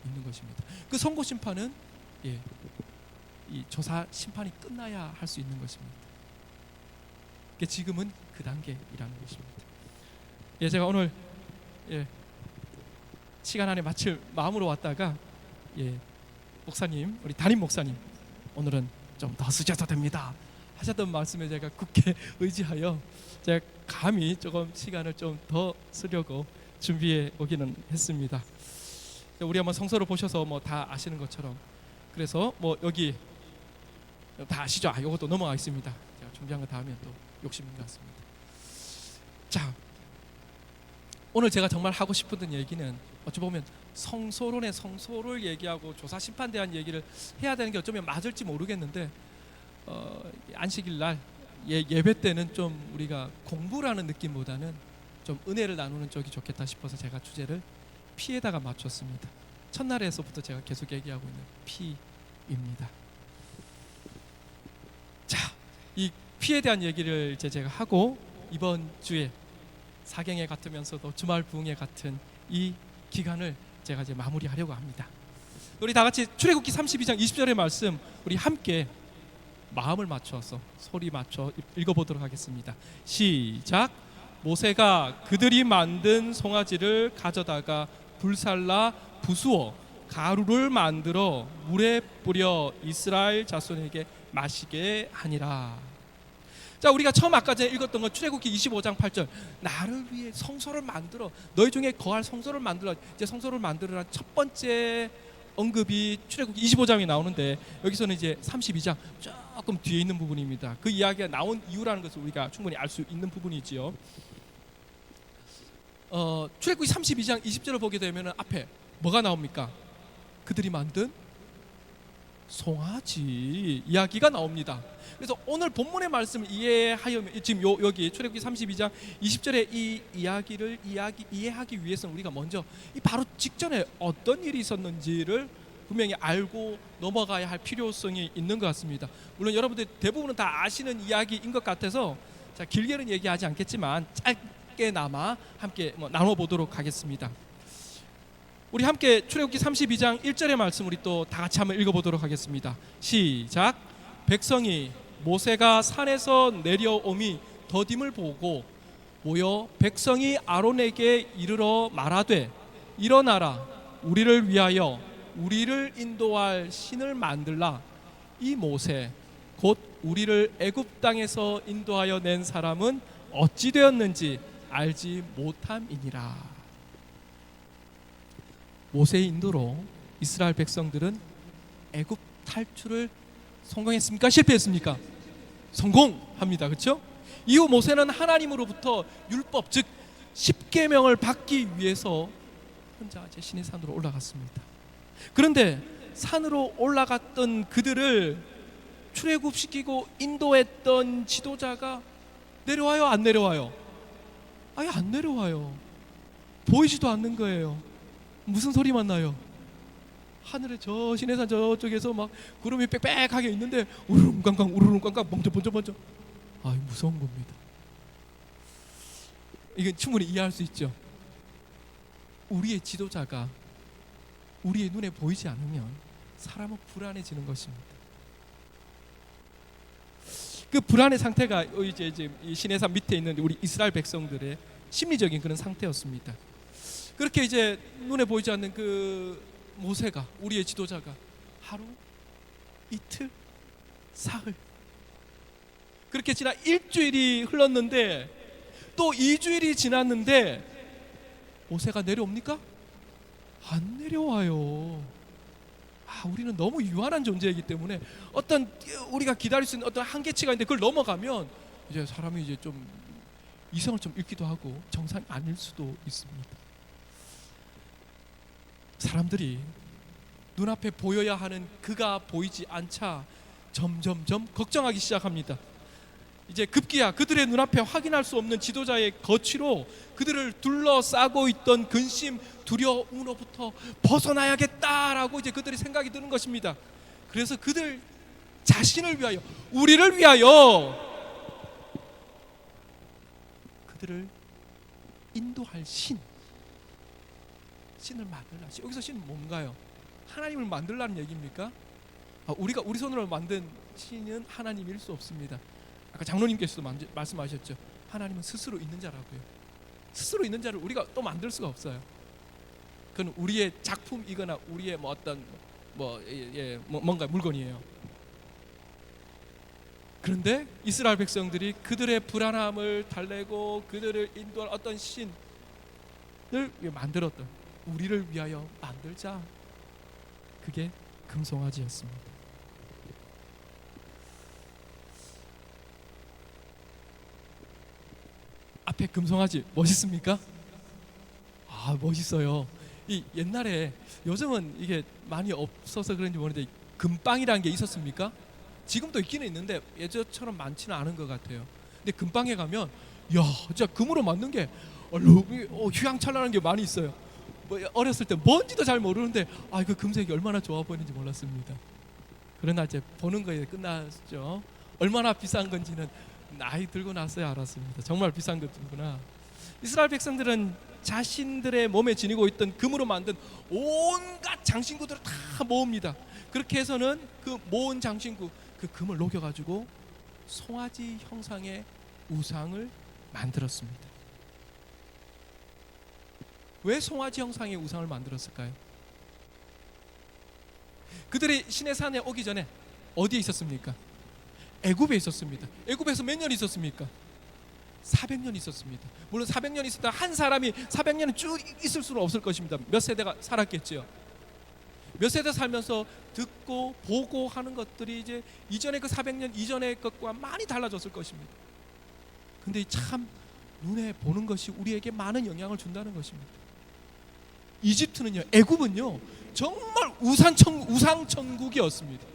있는 것입니다. 그 선고 심판은 이 조사 심판이 끝나야 할 수 있는 것입니다. 지금은 그 단계이라는 것입니다. 제가 오늘 시간 안에 마칠 마음으로 왔다가 목사님, 우리 담임 목사님 오늘은 좀 더 쓰셔도 됩니다 하셨던 말씀에 제가 굳게 의지하여 제가 감히 조금 시간을 좀 더 쓰려고 준비해 오기는 했습니다. 우리 한번 성서를 보셔서 뭐 다 아시는 것처럼, 그래서 뭐 여기 다 아시죠? 이것도 넘어가겠습니다. 제가 준비한 거 다음에 또 욕심인 것 같습니다. 자, 오늘 제가 정말 하고 싶은 얘기는 어찌 보면 성소론의 성소를 얘기하고 조사 심판에 대한 얘기를 해야 되는 게 어쩌면 맞을지 모르겠는데, 안식일 날 예배 때는 좀 우리가 공부라는 느낌보다는 좀 은혜를 나누는 쪽이 좋겠다 싶어서 제가 주제를 피에다가 맞췄습니다. 첫날에서부터 제가 계속 얘기하고 있는 피입니다. 자, 이 피에 대한 얘기를 이제 제가 하고 이번 주에 사경에 같으면서도 주말 부흥회 같은 이 기간을 제가 이제 마무리하려고 합니다. 우리 다 같이 출애굽기 32장 20절의 말씀 우리 함께 마음을 맞춰서 소리 맞춰 읽어보도록 하겠습니다. 시작. 모세가 그들이 만든 송아지를 가져다가 불살라 부수어 가루를 만들어 물에 뿌려 이스라엘 자손에게 마시게 하니라. 자, 우리가 처음 아까 전에 읽었던 건 출애굽기 25장 8절, 나를 위해 성소를 만들어 너희 중에 거할 성소를 만들어. 이제 성소를 만들어란 첫 번째 언급이 출애굽기 25장에 나오는데, 여기서는 이제 32장 조금 뒤에 있는 부분입니다. 그 이야기가 나온 이유라는 것을 우리가 충분히 알 수 있는 부분이지요. 출애굽기 32장 20절을 보게 되면 앞에 뭐가 나옵니까? 그들이 만든 송아지 이야기가 나옵니다. 그래서 오늘 본문의 말씀을 이해하려면 지금 여기 출애굽기 32장 20절의 이 이야기를 이해하기 위해서는 우리가 먼저 이 바로 직전에 어떤 일이 있었는지를 분명히 알고 넘어가야 할 필요성이 있는 것 같습니다. 물론 여러분들 대부분은 다 아시는 이야기인 것 같아서 자, 길게는 얘기하지 않겠지만 짧게나마 함께 나눠보도록 하겠습니다. 우리 함께 출애굽기 32장 1절의 말씀 우리 또 다 같이 한번 읽어보도록 하겠습니다. 시작. 백성이 모세가 산에서 내려옴이 더딤을 보고 모여 백성이 아론에게 이르러 말하되 일어나라, 우리를 위하여 우리를 인도할 신을 만들라. 이 모세 곧 우리를 애굽 땅에서 인도하여 낸 사람은 어찌 되었는지 알지 못함이니라. 모세의 인도로 이스라엘 백성들은 애굽 탈출을 성공했습니까? 실패했습니까? 성공합니다. 그렇죠? 이후 모세는 하나님으로부터 율법, 즉 10계명을 받기 위해서 혼자 제 신의 산으로 올라갔습니다. 그런데 산으로 올라갔던 그들을 출애굽시키고 인도했던 지도자가 내려와요? 안 내려와요? 아예 안 내려와요. 보이지도 않는 거예요. 무슨 소리만 나요? 하늘에 저 시내산 저쪽에서 막 구름이 빽빽하게 있는데 우르릉깡깡 우르릉깡깡 번쩍번쩍. 아, 무서운 겁니다. 이건 충분히 이해할 수 있죠. 우리의 지도자가 우리의 눈에 보이지 않으면 사람은 불안해지는 것입니다. 그 불안의 상태가 이제 이 시내산 밑에 있는 우리 이스라엘 백성들의 심리적인 그런 상태였습니다. 그렇게 이제 눈에 보이지 않는 그 모세가, 우리의 지도자가 하루, 이틀, 사흘 그렇게 지나 일주일이 흘렀는데 또 2주일이 지났는데 모세가 내려옵니까? 안 내려와요. 우리는 너무 유한한 존재이기 때문에 어떤 우리가 기다릴 수 있는 어떤 한계치가 있는데 그걸 넘어가면 이제 사람이 이제 좀 이성을 좀 잃기도 하고 정상이 아닐 수도 있습니다. 사람들이 눈앞에 보여야 하는 그가 보이지 않자 점점점 걱정하기 시작합니다. 이제 급기야 그들의 눈앞에 확인할 수 없는 지도자의 거취로 그들을 둘러싸고 있던 근심, 두려움으로부터 벗어나야겠다라고 이제 그들의 생각이 드는 것입니다. 그래서 그들 자신을 위하여, 우리를 위하여 그들을 인도할 신, 신을 만들라. 여기서 신은 뭔가요? 하나님을 만들라는 얘기입니까? 우리가 우리 손으로 만든 신은 하나님일 수 없습니다. 아까 장로님께서도 말씀하셨죠. 하나님은 스스로 있는 자라고요. 스스로 있는 자를 우리가 또 만들 수가 없어요. 그건 우리의 작품이거나 우리의 뭐 어떤 뭔가 물건이에요. 그런데 이스라엘 백성들이 그들의 불안함을 달래고 그들을 인도할 어떤 신을 만들었던, 우리를 위하여 만들자. 그게 금송아지였습니다. 앞에 금송아지 멋있습니까? 멋있어요. 이 옛날에, 요즘은 이게 많이 없어서 그런지 모르는데 금빵이라는 게 있었습니까? 지금도 있기는 있는데 예전처럼 많지는 않은 것 같아요. 근데 금빵에 가면 진짜 금으로 만든 게 휘황찬란한 게 많이 있어요. 어렸을 때 뭔지도 잘 모르는데 그 금색이 얼마나 좋아 보이는지 몰랐습니다. 그러나 이제 보는 거에 끝났죠. 얼마나 비싼 건지는 나이 들고 나서야 알았습니다. 정말 비싼 것들구나. 이스라엘 백성들은 자신들의 몸에 지니고 있던 금으로 만든 온갖 장신구들을 다 모읍니다. 그렇게 해서는 그 모은 장신구, 그 금을 녹여가지고 송아지 형상의 우상을 만들었습니다. 왜 송아지 형상의 우상을 만들었을까요? 그들이 시내산에 오기 전에 어디에 있었습니까? 애굽에 있었습니다. 애굽에서 몇 년 있었습니까? 400년 있었습니다. 물론 400년 있었다 한 사람이 400년은 쭉 있을 수는 없을 것입니다. 몇 세대가 살았겠죠. 몇 세대 살면서 듣고 보고 하는 것들이 이제 이전에 그 400년 이전의 것과 많이 달라졌을 것입니다. 근데 참 눈에 보는 것이 우리에게 많은 영향을 준다는 것입니다. 이집트는요, 애굽은요 정말 우상천국이었습니다.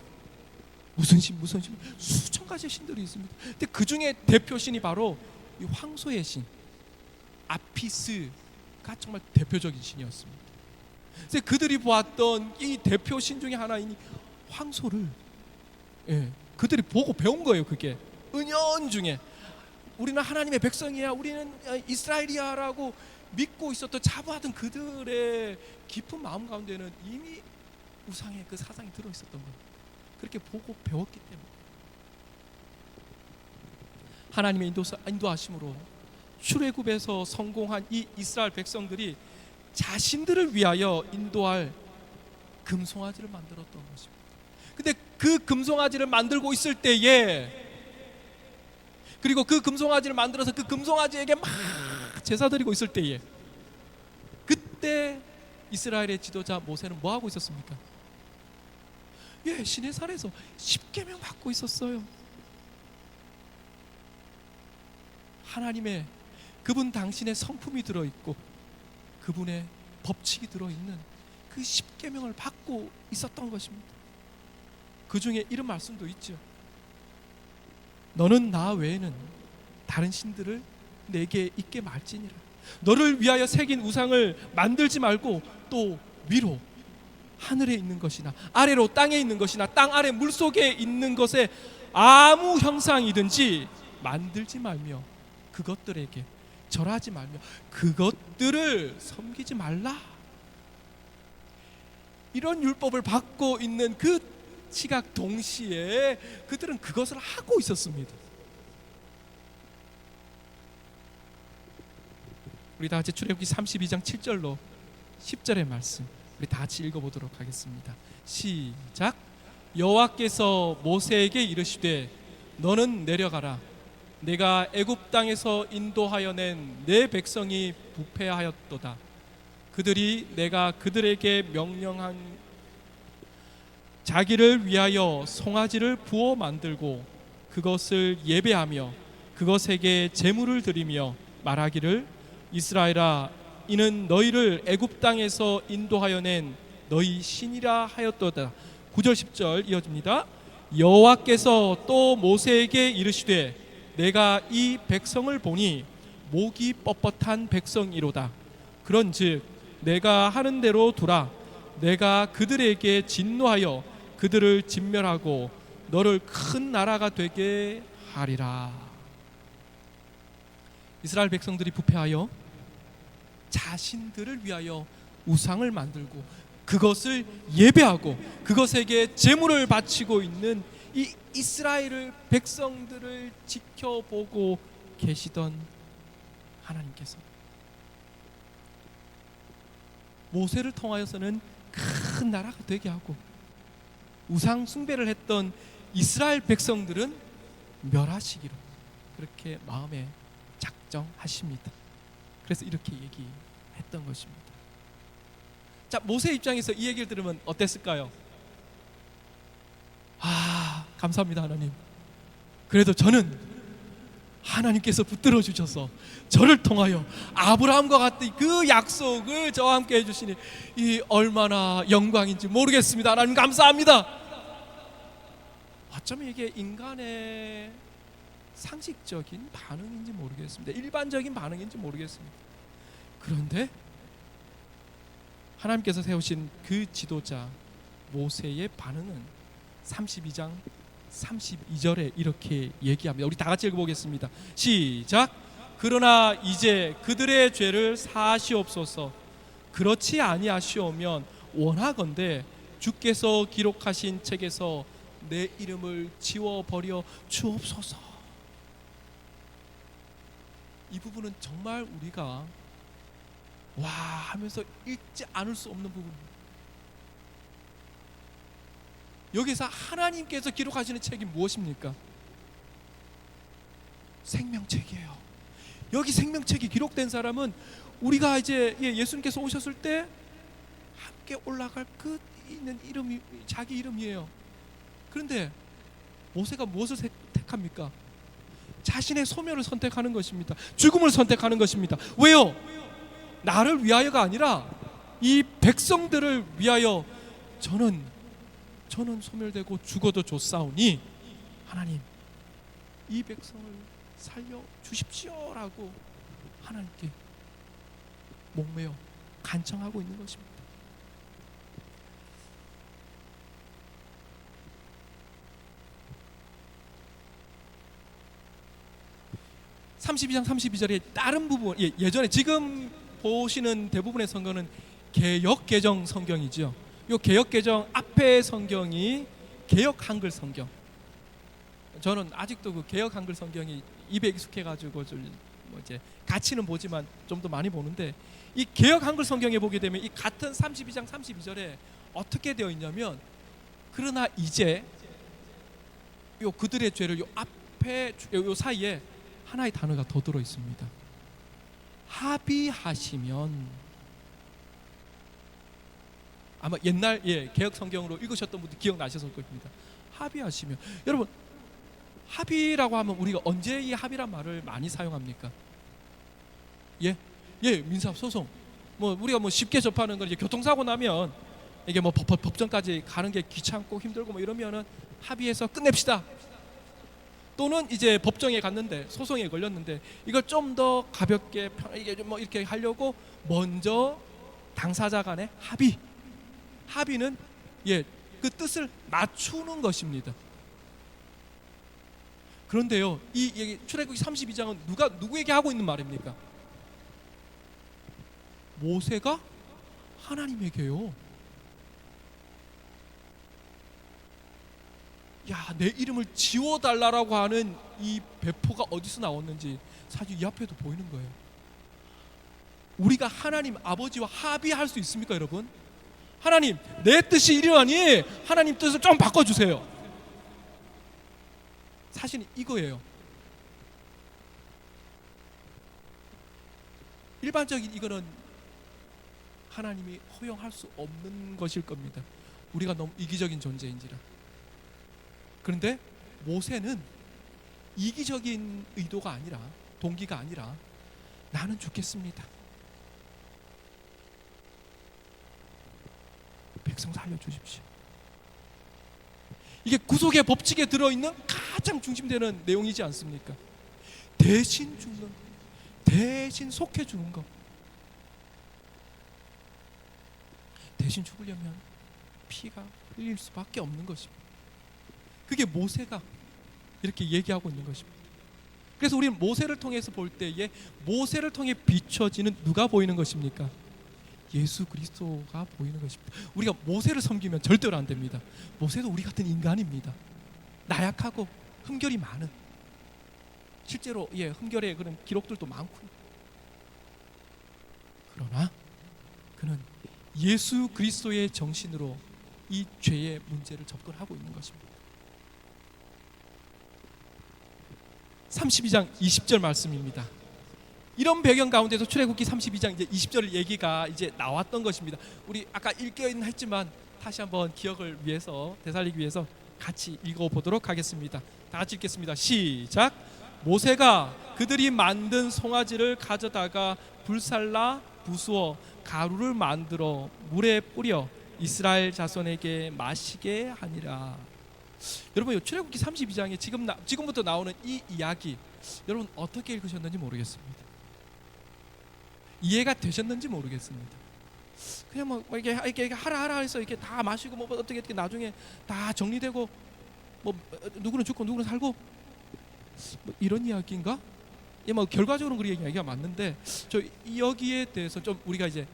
무슨 신 수천 가지 신들이 있습니다. 근데 그 중에 대표 신이 바로 이 황소의 신 아피스가 정말 대표적인 신이었습니다. 그래서 그들이 보았던 이 대표 신 중에 하나인 황소를 그들이 보고 배운 거예요. 그게 은연중에 우리는 하나님의 백성이야, 우리는 이스라엘이야라고 믿고 있었던 자부하던 그들의 깊은 마음 가운데는 이미 우상의 그 사상이 들어있었던 겁니다. 그렇게 보고 배웠기 때문에 하나님의 인도하심으로 출애굽에서 성공한 이 이스라엘 백성들이 자신들을 위하여 인도할 금송아지를 만들었던 것입니다. 근데 그 금송아지를 만들고 있을 때에, 그리고 그 금송아지를 만들어서 그 금송아지에게 막 제사 드리고 있을 때에, 그때 이스라엘의 지도자 모세는 뭐 하고 있었습니까? 시내산에서 십계명 받고 있었어요. 하나님의 그분 당신의 성품이 들어있고 그분의 법칙이 들어있는 그 십계명을 받고 있었던 것입니다. 그 중에 이런 말씀도 있죠. 너는 나 외에는 다른 신들을 내게 있게 말지니라. 너를 위하여 새긴 우상을 만들지 말고 또 위로 하늘에 있는 것이나 아래로 땅에 있는 것이나 땅 아래 물속에 있는 것에 아무 형상이든지 만들지 말며 그것들에게 절하지 말며 그것들을 섬기지 말라. 이런 율법을 받고 있는 그 시각 동시에 그들은 그것을 하고 있었습니다. 우리 다 같이 출애굽기 32장 7절로 10절의 말씀 우리 다 같이 읽어보도록 하겠습니다. 시작. 여호와께서 모세에게 이르시되 너는 내려가라. 내가 애굽 땅에서 인도하여 낸 내 백성이 부패하였도다. 그들이 내가 그들에게 명령한 자기를 위하여 송아지를 부어 만들고 그것을 예배하며 그것에게 제물을 드리며 말하기를 이스라엘아 이는 너희를 애굽 땅에서 인도하여 낸 너희 신이라 하였도다. 9절 10절 이어집니다. 여호와께서 또 모세에게 이르시되 내가 이 백성을 보니 목이 뻣뻣한 백성이로다. 그런즉 내가 하는 대로 두라. 내가 그들에게 진노하여 그들을 진멸하고 너를 큰 나라가 되게 하리라. 이스라엘 백성들이 부패하여 자신들을 위하여 우상을 만들고 그것을 예배하고 그것에게 제물을 바치고 있는 이 이스라엘 백성들을 지켜보고 계시던 하나님께서 모세를 통하여서는 큰 나라가 되게 하고 우상 숭배를 했던 이스라엘 백성들은 멸하시기로 그렇게 마음에 작정하십니다. 그래서 이렇게 얘기했던 것입니다. 자, 모세 입장에서 이 얘기를 들으면 어땠을까요? 감사합니다 하나님. 그래도 저는 하나님께서 붙들어 주셔서 저를 통하여 아브라함과 같은 그 약속을 저와 함께 해주시니 이 얼마나 영광인지 모르겠습니다. 하나님 감사합니다. 어쩌면 이게 인간의 상식적인 반응인지 모르겠습니다. 일반적인 반응인지 모르겠습니다. 그런데 하나님께서 세우신 그 지도자 모세의 반응은 32장 32절에 이렇게 얘기합니다. 우리 다 같이 읽어보겠습니다. 시작. 그러나 이제 그들의 죄를 사하시옵소서. 그렇지 아니하시오면 원하건대 주께서 기록하신 책에서 내 이름을 지워버려 주옵소서. 이 부분은 정말 우리가 와 하면서 읽지 않을 수 없는 부분입니다. 여기서 하나님께서 기록하시는 책이 무엇입니까? 생명책이에요. 여기 생명책이 기록된 사람은 우리가 이제 예수님께서 오셨을 때 함께 올라갈 그 있는 이름이 자기 이름이에요. 그런데 모세가 무엇을 택합니까? 자신의 소멸을 선택하는 것입니다. 죽음을 선택하는 것입니다. 왜요? 나를 위하여가 아니라 이 백성들을 위하여 저는 소멸되고 죽어도 좋사오니 하나님 이 백성을 살려 주십시오라고 하나님께 목매어 간청하고 있는 것입니다. (32장 32절에) 다른 부분 예전에 지금 보시는 대부분의 성경은 개역 개정 성경이죠. 이 개역 개정 앞에 성경이 개역 한글 성경. 저는 아직도 그 개역 한글 성경이 입에 익숙해가지고 뭐 이제 같이는 보지만 좀 더 많이 보는데 이 개역 한글 성경에 보게 되면 이 같은 32장 32절에 어떻게 되어 있냐면 그러나 이제 요 그들의 죄를 요 앞에 요 사이에 하나의 단어가 더 들어 있습니다. 합의하시면. 아마 옛날 개역 성경으로 읽으셨던 분들 기억나셨을 겁니다. 합의하시면. 여러분 합의라고 하면 우리가 언제 이 합의란 말을 많이 사용합니까? 민사 소송. 뭐 우리가 뭐 쉽게 접하는 건 이제 교통사고 나면 이게 뭐 법정까지 가는 게 귀찮고 힘들고 뭐 이러면은 합의해서 끝냅시다. 또는 이제 법정에 갔는데 소송에 걸렸는데 이걸 좀 더 가볍게 이게 뭐 이렇게 하려고 먼저 당사자 간의 합의는 그 뜻을 맞추는 것입니다. 그런데요, 이 출애굽기 32장은 누구에게 하고 있는 말입니까? 모세가 하나님에게요. 내 이름을 지워달라고 하는 이 배포가 어디서 나왔는지 사실 이 앞에도 보이는 거예요. 우리가 하나님 아버지와 합의할 수 있습니까, 여러분? 하나님, 내 뜻이 이러하니 하나님 뜻을 좀 바꿔주세요. 사실은 이거예요. 일반적인 이거는 하나님이 허용할 수 없는 것일 겁니다. 우리가 너무 이기적인 존재인지라. 그런데 모세는 이기적인 의도가 아니라, 동기가 아니라 나는 죽겠습니다. 백성 살려주십시오. 이게 구속의 법칙에 들어있는 가장 중심되는 내용이지 않습니까? 대신 죽는, 대신 속해주는 것. 대신 죽으려면 피가 흘릴 수밖에 없는 것입니다. 그게 모세가 이렇게 얘기하고 있는 것입니다. 그래서 우리는 모세를 통해서 볼 때에 모세를 통해 비춰지는 누가 보이는 것입니까? 예수 그리스도가 보이는 것입니다. 우리가 모세를 섬기면 절대로 안 됩니다. 모세도 우리 같은 인간입니다. 나약하고 흠결이 많은, 실제로 흠결의 그런 기록들도 많고, 그러나 그는 예수 그리스도의 정신으로 이 죄의 문제를 접근하고 있는 것입니다. 32장 20절 말씀입니다. 이런 배경 가운데서 출애굽기 32장 이제 20절 얘기가 이제 나왔던 것입니다. 우리 아까 읽기는 했지만 다시 한번 기억을 위해서, 되살리기 위해서 같이 읽어보도록 하겠습니다. 다 같이 읽겠습니다. 시작. 모세가 그들이 만든 송아지를 가져다가 불살라 부수어 가루를 만들어 물에 뿌려 이스라엘 자손에게 마시게 하니라. 여러분, 출애굽기 32장에 지금부터 나오는 이 이야기, 여러분 어떻게 읽으셨는지 모르겠습니다. 이해가 되셨는지 모르겠습니다. 그냥 뭐 이렇게 하라 해서 이렇게 다 마시고 뭐 어떻게 나중에 다 정리되고 뭐 누구는 죽고 누구는 살고 뭐 이런 이야기인가? 뭐 결과적으로는 그 이야기가 맞는데, 저 여기에 대해서 좀 우리가 이제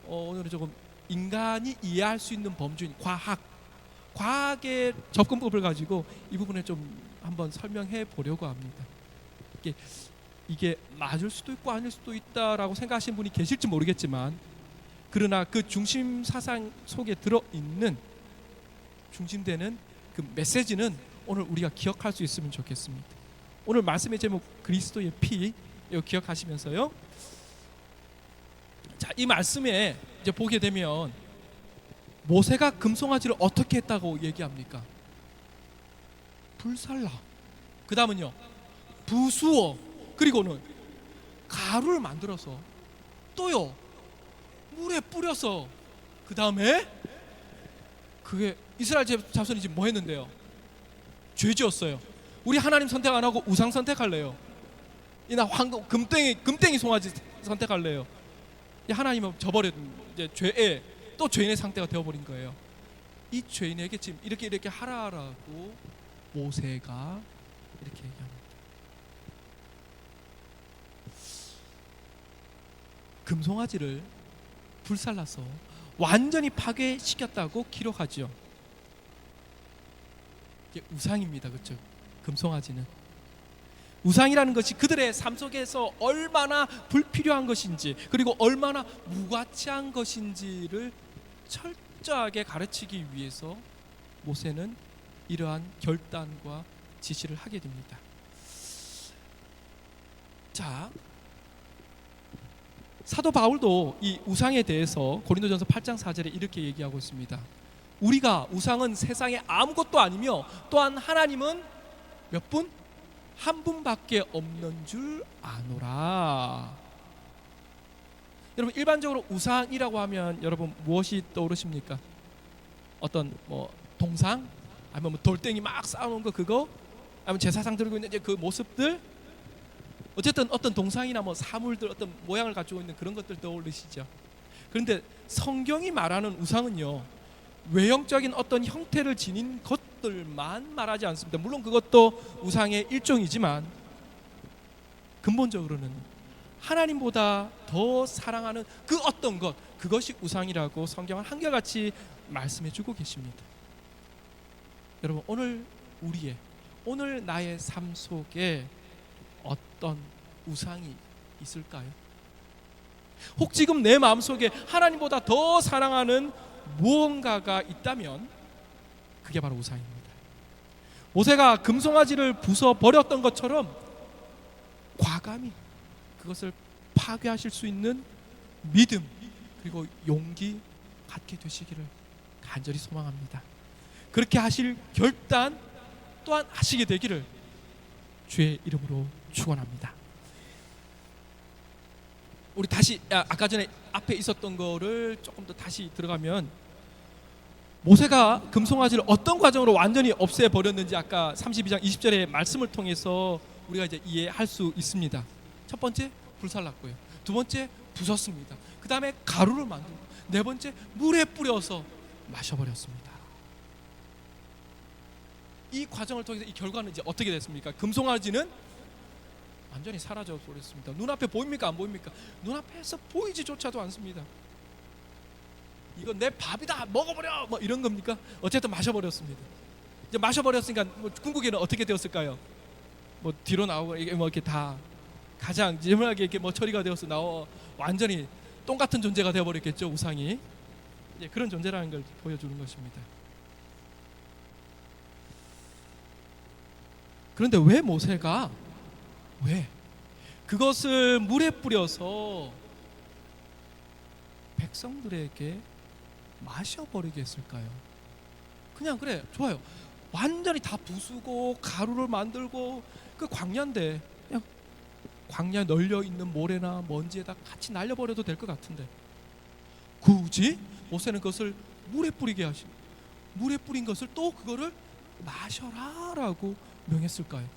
오늘은 조금 인간이 이해할 수 있는 범주인 과학의 접근법을 가지고 이 부분에 좀 한번 설명해 보려고 합니다. 이게 맞을 수도 있고 아닐 수도 있다라고 생각하시는 분이 계실지 모르겠지만, 그러나 그 중심 사상 속에 들어있는 중심되는 그 메시지는 오늘 우리가 기억할 수 있으면 좋겠습니다. 오늘 말씀의 제목 그리스도의 피, 이거 기억하시면서요. 자, 이 말씀에 이제 보게 되면 모세가 금송아지를 어떻게 했다고 얘기합니까? 불살라, 그 다음은요 부수어, 그리고는 가루를 만들어서 또요 물에 뿌려서, 그 다음에 그게 이스라엘 자손이 지금 뭐 했는데요? 죄 지었어요. 우리 하나님 선택 안 하고 우상 선택할래요? 이나 황금 금땡이 송아지 선택할래요? 하나님은 저버린 이제 죄에 또 죄인의 상태가 되어버린 거예요. 이 죄인에게 지금 이렇게 하라라고 모세가 이렇게 얘기합니다. 금송아지를 불살라서 완전히 파괴시켰다고 기록하죠. 이게 우상입니다, 그렇죠? 금송아지는 우상이라는 것이 그들의 삶 속에서 얼마나 불필요한 것인지, 그리고 얼마나 무가치한 것인지를 철저하게 가르치기 위해서 모세는 이러한 결단과 지시를 하게 됩니다. 자, 사도 바울도 이 우상에 대해서 고린도전서 8장 4절에 이렇게 얘기하고 있습니다. 우리가 우상은 세상에 아무것도 아니며 또한 하나님은 몇 분? 한 분밖에 없는 줄 아노라. 여러분, 일반적으로 우상이라고 하면 여러분 무엇이 떠오르십니까? 어떤 뭐 동상, 아니면 뭐 돌덩이 막 쌓아놓은 거, 그거, 아니면 제사상 들고 있는 이제 그 모습들, 어쨌든 어떤 동상이나 뭐 사물들, 어떤 모양을 가지고 있는 그런 것들 떠올리시죠. 그런데 성경이 말하는 우상은요, 외형적인 어떤 형태를 지닌 것들만 말하지 않습니다. 물론 그것도 우상의 일종이지만 근본적으로는 하나님보다 더 사랑하는 그 어떤 것, 그것이 우상이라고 성경은 한결같이 말씀해주고 계십니다. 여러분, 오늘 나의 삶 속에 어떤 우상이 있을까요? 혹 지금 내 마음속에 하나님보다 더 사랑하는 무언가가 있다면 그게 바로 우상입니다. 모세가 금송아지를 부숴 버렸던 것처럼 과감히 그것을 파괴하실 수 있는 믿음, 그리고 용기 갖게 되시기를 간절히 소망합니다. 그렇게 하실 결단 또한 하시게 되기를 주의 이름으로 축원합니다. 우리 다시 아까 전에 앞에 있었던 거를 조금 더 다시 들어가면, 모세가 금송아지를 어떤 과정으로 완전히 없애버렸는지 아까 32장 20절의 말씀을 통해서 우리가 이제 이해할 수 있습니다. 첫 번째, 불살랐고요. 두 번째, 부쉈습니다. 그 다음에 가루를 만들고, 네 번째, 물에 뿌려서 마셔버렸습니다. 이 과정을 통해서 이 결과는 이제 어떻게 됐습니까? 금송아지는 완전히 사라져 버렸습니다. 눈앞에 보입니까? 안 보입니까? 눈앞에서 보이지조차도 않습니다. 이거 내 밥이다 먹어버려 뭐 이런 겁니까? 어쨌든 마셔버렸습니다. 이제 마셔버렸으니까 뭐 궁극에는 어떻게 되었을까요? 뭐 뒤로 나오고 이게 뭐 이렇게 다 가장 지저분하게 이렇게 뭐 처리가 되어서 나와 완전히 똥 같은 존재가 되어버렸겠죠. 우상이 그런 존재라는 걸 보여주는 것입니다. 그런데 왜 모세가 왜 그것을 물에 뿌려서 백성들에게 마셔버리게 했을까요? 그냥 그래 좋아요. 완전히 다 부수고 가루를 만들고 그 광야인데 그냥 광야에 널려 있는 모래나 먼지에다 같이 날려버려도 될 것 같은데 굳이 모세는 그것을 물에 뿌린 것을 또 그거를 마셔라라고 명했을까요?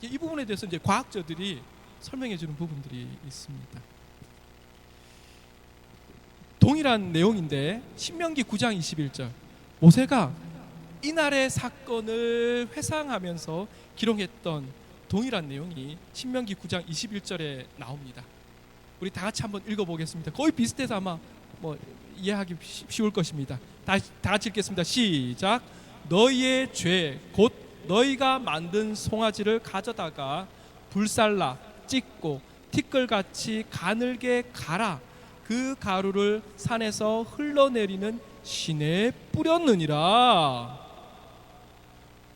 이 부분에 대해서 이제 과학자들이 설명해 주는 부분들이 있습니다. 동일한 내용인데 신명기 9장 21절 모세가 이날의 사건을 회상하면서 기록했던 동일한 내용이 신명기 9장 21절에 나옵니다. 우리 다 같이 한번 읽어보겠습니다. 거의 비슷해서 아마 뭐 이해하기 쉬울 것입니다. 다 같이 읽겠습니다. 시작. 너희의 죄 곧 너희가 만든 송아지를 가져다가 불살라 찢고 티끌같이 가늘게 갈아 그 가루를 산에서 흘러내리는 시내에 뿌렸느니라.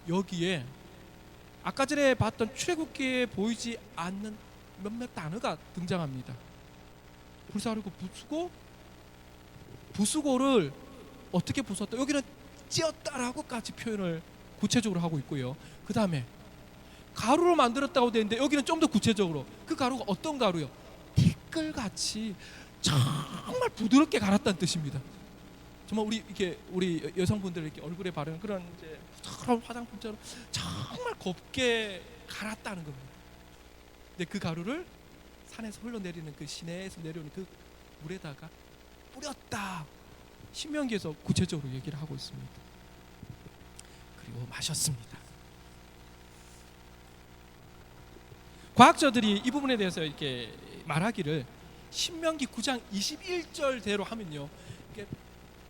여기에 아까 전에 봤던 출애굽기에 보이지 않는 몇몇 단어가 등장합니다. 불사르고 부수고를 어떻게 부쉈다? 여기는 찧었다라고까지 표현을 구체적으로 하고 있고요. 그 다음에 가루를 만들었다고 되는데 여기는 좀 더 구체적으로 그 가루가 어떤 가루요? 티끌같이 정말 부드럽게 갈았다는 뜻입니다. 정말 우리 여성분들 이렇게 얼굴에 바르는 그런 이제 화장품처럼 정말 곱게 갈았다는 겁니다. 근데 그 가루를 산에서 흘러내리는 그 시내에서 내려오는 그 물에다가 뿌렸다. 신명기에서 구체적으로 얘기를 하고 있습니다. 그리고 마셨습니다. 과학자들이 이 부분에 대해서 이렇게 말하기를 신명기 9장 21절대로 하면요,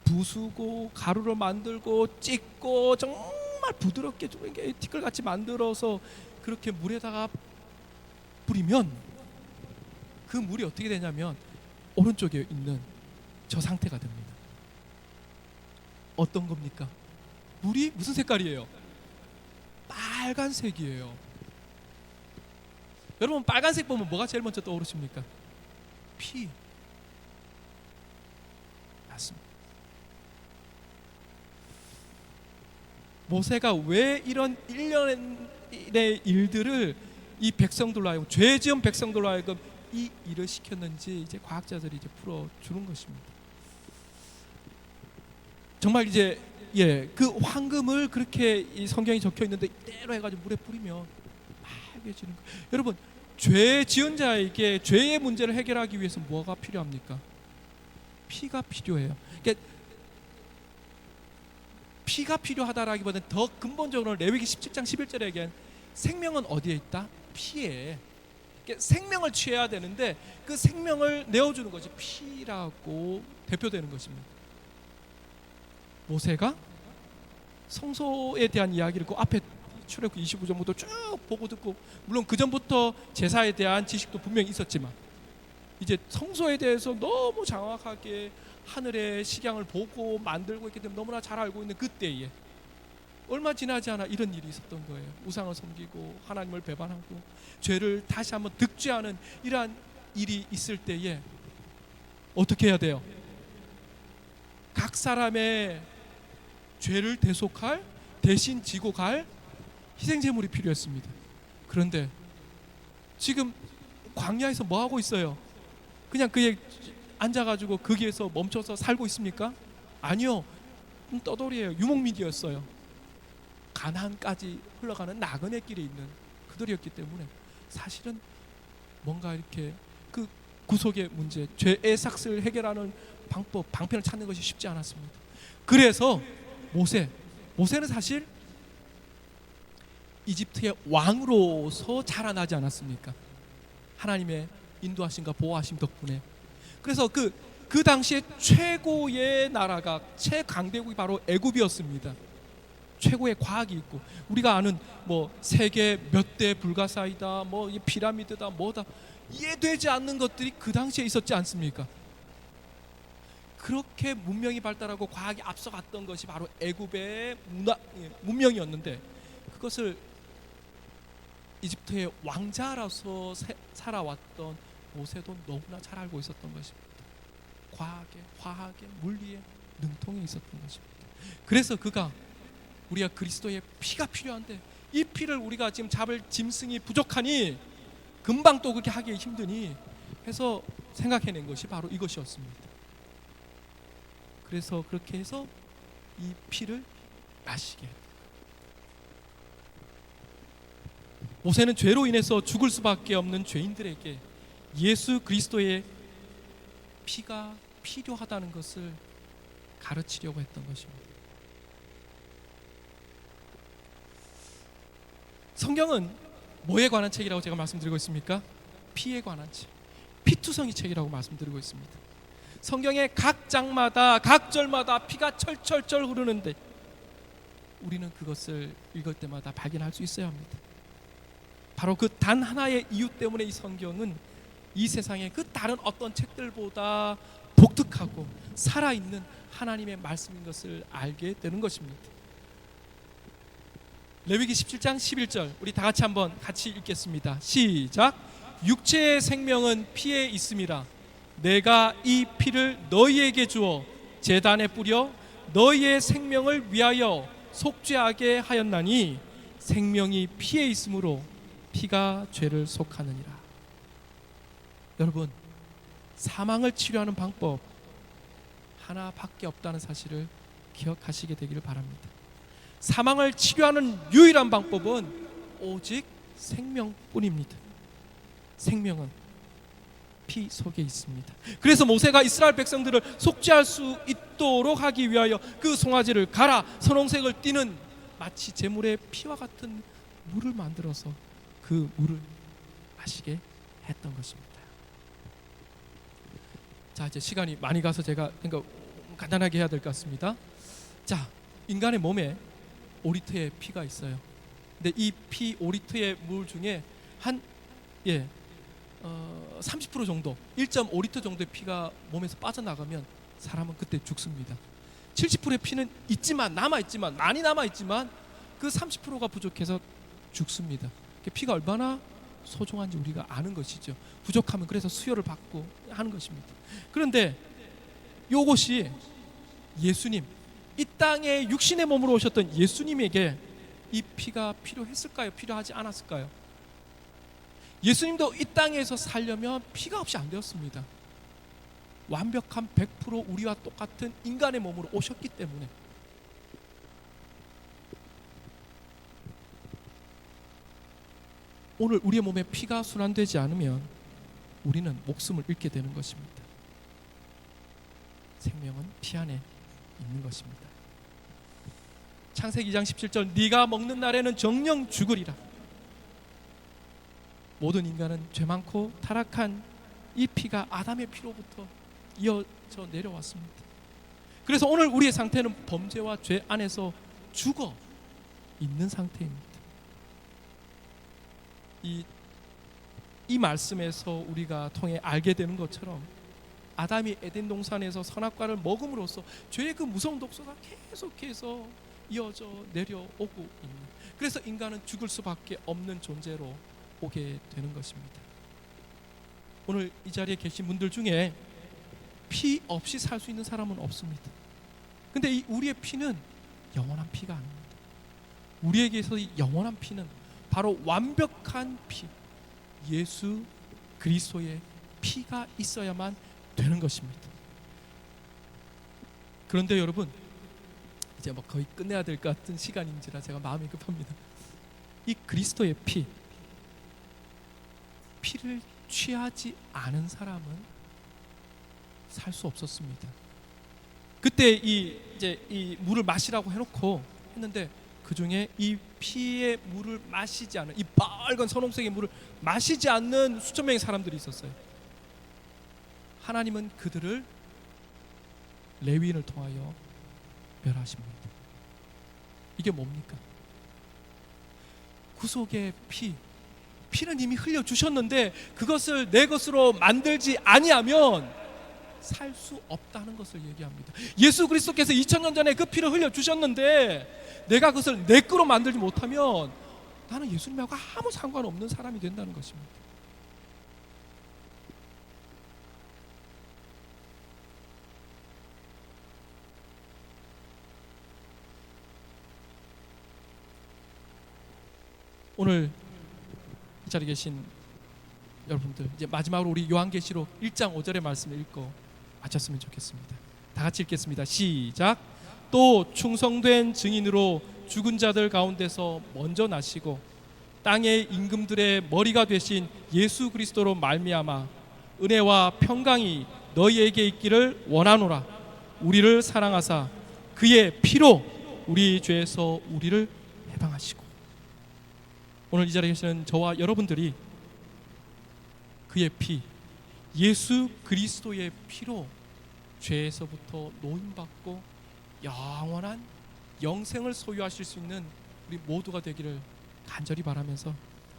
부수고 가루로 만들고 찢고 정말 부드럽게 티끌같이 만들어서 그렇게 물에다가 뿌리면 그 물이 어떻게 되냐면 오른쪽에 있는 저 상태가 됩니다. 어떤 겁니까? 물이 무슨 색깔이에요? 빨간색이에요. 여러분 빨간색 보면 뭐가 제일 먼저 떠오르십니까? 피. 맞습니다. 모세가 왜 이런 일련의 일들을 이 백성들로 하여금 죄 지은 백성들로 하여금 이 일을 시켰는지 이제 과학자들이 이제 풀어주는 것입니다. 정말 이제 그 황금을 그렇게 이 성경이 적혀 있는데 이대로 해가지고 물에 뿌리면 빨개지는 거. 여러분 죄 지은 자에게 죄의 문제를 해결하기 위해서 뭐가 필요합니까? 피가 필요해요. 그러니까 피가 필요하다라기보다는 더 근본적으로 레위기 17장 11절에 얘기한 생명은 어디에 있다? 피에. 그러니까 생명을 취해야 되는데 그 생명을 내어주는 것이 피라고 대표되는 것입니다. 모세가 성소에 대한 이야기를 그 앞에 출애굽기 25장부터 쭉 보고 듣고, 물론 그 전부터 제사에 대한 지식도 분명히 있었지만 이제 성소에 대해서 너무 정확하게 하늘의 식양을 보고 만들고 있기 때문에 너무나 잘 알고 있는 그때에 얼마 지나지 않아 이런 일이 있었던 거예요. 우상을 섬기고 하나님을 배반하고 죄를 다시 한번 득죄하는 이러한 일이 있을 때에 어떻게 해야 돼요? 각 사람의 죄를 대속할, 대신 지고 갈 희생제물이 필요했습니다. 그런데 지금 광야에서 뭐 하고 있어요? 그냥 그에 앉아가지고 거기에서 멈춰서 살고 있습니까? 아니요, 떠돌이에요. 유목민이었어요. 가나안까지 흘러가는 나그네 길에 있는 그들이었기 때문에 사실은 뭔가 이렇게 그 구속의 문제, 죄의 삭스를 해결하는 방편을 찾는 것이 쉽지 않았습니다. 그래서 모세는 사실 이집트의 왕으로서 자라나지 않았습니까? 하나님의 인도하심과 보호하심 덕분에. 그래서 그 그 당시에 최고의 나라가 최강대국이 바로 애굽이었습니다. 최고의 과학이 있고 우리가 아는 뭐 세계 몇 대 불가사이다, 뭐 피라미드다, 뭐다 이해되지 않는 것들이 그 당시에 있었지 않습니까? 그렇게 문명이 발달하고 과학이 앞서갔던 것이 바로 애굽의 문명이었는데 그것을 이집트의 왕자로서 살아왔던 모세도 너무나 잘 알고 있었던 것입니다. 과학에, 화학에, 물리에 능통해 있었던 것입니다. 그래서 그가 우리가 그리스도의 피가 필요한데 이 피를 우리가 지금 잡을 짐승이 부족하니 금방 또 그렇게 하기 힘드니 해서 생각해낸 것이 바로 이것이었습니다. 그래서 그렇게 해서 이 피를 마시게 했다. 모세는 죄로 인해서 죽을 수밖에 없는 죄인들에게 예수 그리스도의 피가 필요하다는 것을 가르치려고 했던 것입니다. 성경은 뭐에 관한 책이라고 제가 말씀드리고 있습니까? 피에 관한 책, 피투성이 책이라고 말씀드리고 있습니다. 성경의 각 장마다 각 절마다 피가 철철철 흐르는데 우리는 그것을 읽을 때마다 발견할 수 있어야 합니다. 바로 그 단 하나의 이유 때문에 이 성경은 이 세상의 그 다른 어떤 책들보다 독특하고 살아있는 하나님의 말씀인 것을 알게 되는 것입니다. 레위기 17장 11절 우리 다 같이 한번 같이 읽겠습니다. 시작. 육체의 생명은 피에 있음이라 내가 이 피를 너희에게 주어 제단에 뿌려 너희의 생명을 위하여 속죄하게 하였나니 생명이 피에 있으므로 피가 죄를 속하느니라. 여러분, 사망을 치료하는 방법 하나밖에 없다는 사실을 기억하시게 되기를 바랍니다. 사망을 치료하는 유일한 방법은 오직 생명뿐입니다. 생명은 피 속에 있습니다. 그래서 모세가 이스라엘 백성들을 속죄할 수 있도록 하기 위하여 그 송아지를 갈아 선홍색을 띠는 마치 제물의 피와 같은 물을 만들어서 그 물을 마시게 했던 것입니다. 자, 이제 시간이 많이 가서 제가 간단하게 해야 될 것 같습니다. 자, 인간의 몸에 5리터의 피가 있어요. 근데 이 피 5리터의 물 중에 한 30% 정도, 1.5리터 정도의 피가 몸에서 빠져나가면 사람은 그때 죽습니다. 70%의 피는 남아있지만 많이 남아있지만 그 30%가 부족해서 죽습니다. 피가 얼마나 소중한지 우리가 아는 것이죠. 부족하면 그래서 수혈을 받고 하는 것입니다. 그런데 이것이 예수님, 이 땅에 육신의 몸으로 오셨던 예수님에게 이 피가 필요했을까요? 필요하지 않았을까요? 예수님도 이 땅에서 살려면 피가 없이 안 되었습니다. 완벽한 100% 우리와 똑같은 인간의 몸으로 오셨기 때문에. 오늘 우리의 몸에 피가 순환되지 않으면 우리는 목숨을 잃게 되는 것입니다. 생명은 피 안에 있는 것입니다. 창세기 2장 17절 네가 먹는 날에는 정녕 죽으리라. 모든 인간은 죄 많고 타락한 이 피가 아담의 피로부터 이어져 내려왔습니다. 그래서 오늘 우리의 상태는 범죄와 죄 안에서 죽어 있는 상태입니다. 이 말씀에서 우리가 통해 알게 되는 것처럼 아담이 에덴 동산에서 선악과를 먹음으로써 죄의 그 무서운 독소가 계속해서 이어져 내려오고 있는, 그래서 인간은 죽을 수밖에 없는 존재로 오게 되는 것입니다. 오늘 이 자리에 계신 분들 중에 피 없이 살 수 있는 사람은 없습니다. 근데 이 우리의 피는 영원한 피가 아닙니다. 우리에게서 이 영원한 피는 바로 완벽한 피, 예수 그리스도의 피가 있어야만 되는 것입니다. 그런데 여러분, 이제 거의 끝내야 될 것 같은 시간인지라 제가 마음이 급합니다. 이 그리스도의 피를 취하지 않은 사람은 살 수 없었습니다. 그때 이 물을 마시라고 해놓고 했는데 그 중에 이 피의 물을 마시지 않은, 이 빨간 선홍색의 물을 마시지 않는 수천 명의 사람들이 있었어요. 하나님은 그들을 레위인을 통하여 멸하십니다. 이게 뭡니까? 구속의 피는 이미 흘려 주셨는데 그것을 내 것으로 만들지 아니하면 살 수 없다는 것을 얘기합니다. 예수 그리스도께서 2000년 전에 그 피를 흘려 주셨는데 내가 그것을 내 거로 만들지 못하면 나는 예수님하고 아무 상관없는 사람이 된다는 것입니다. 오늘 이 자리에 계신 여러분들, 이제 마지막으로 우리 요한계시록 1장 5절의 말씀을 읽고 마쳤으면 좋겠습니다. 다 같이 읽겠습니다. 시작. 또 충성된 증인으로 죽은 자들 가운데서 먼저 나시고 땅의 임금들의 머리가 되신 예수 그리스도로 말미암아 은혜와 평강이 너희에게 있기를 원하노라. 우리를 사랑하사 그의 피로 우리 죄에서 우리를 해방하시고. 오늘 이 자리에 계시는 저와 여러분들이 그의 피, 예수 그리스도의 피로 죄에서부터 노임받고 영원한 영생을 소유하실 수 있는 우리 모두가 되기를 간절히 바라면서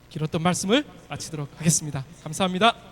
길었던 말씀을 마치도록 하겠습니다. 감사합니다.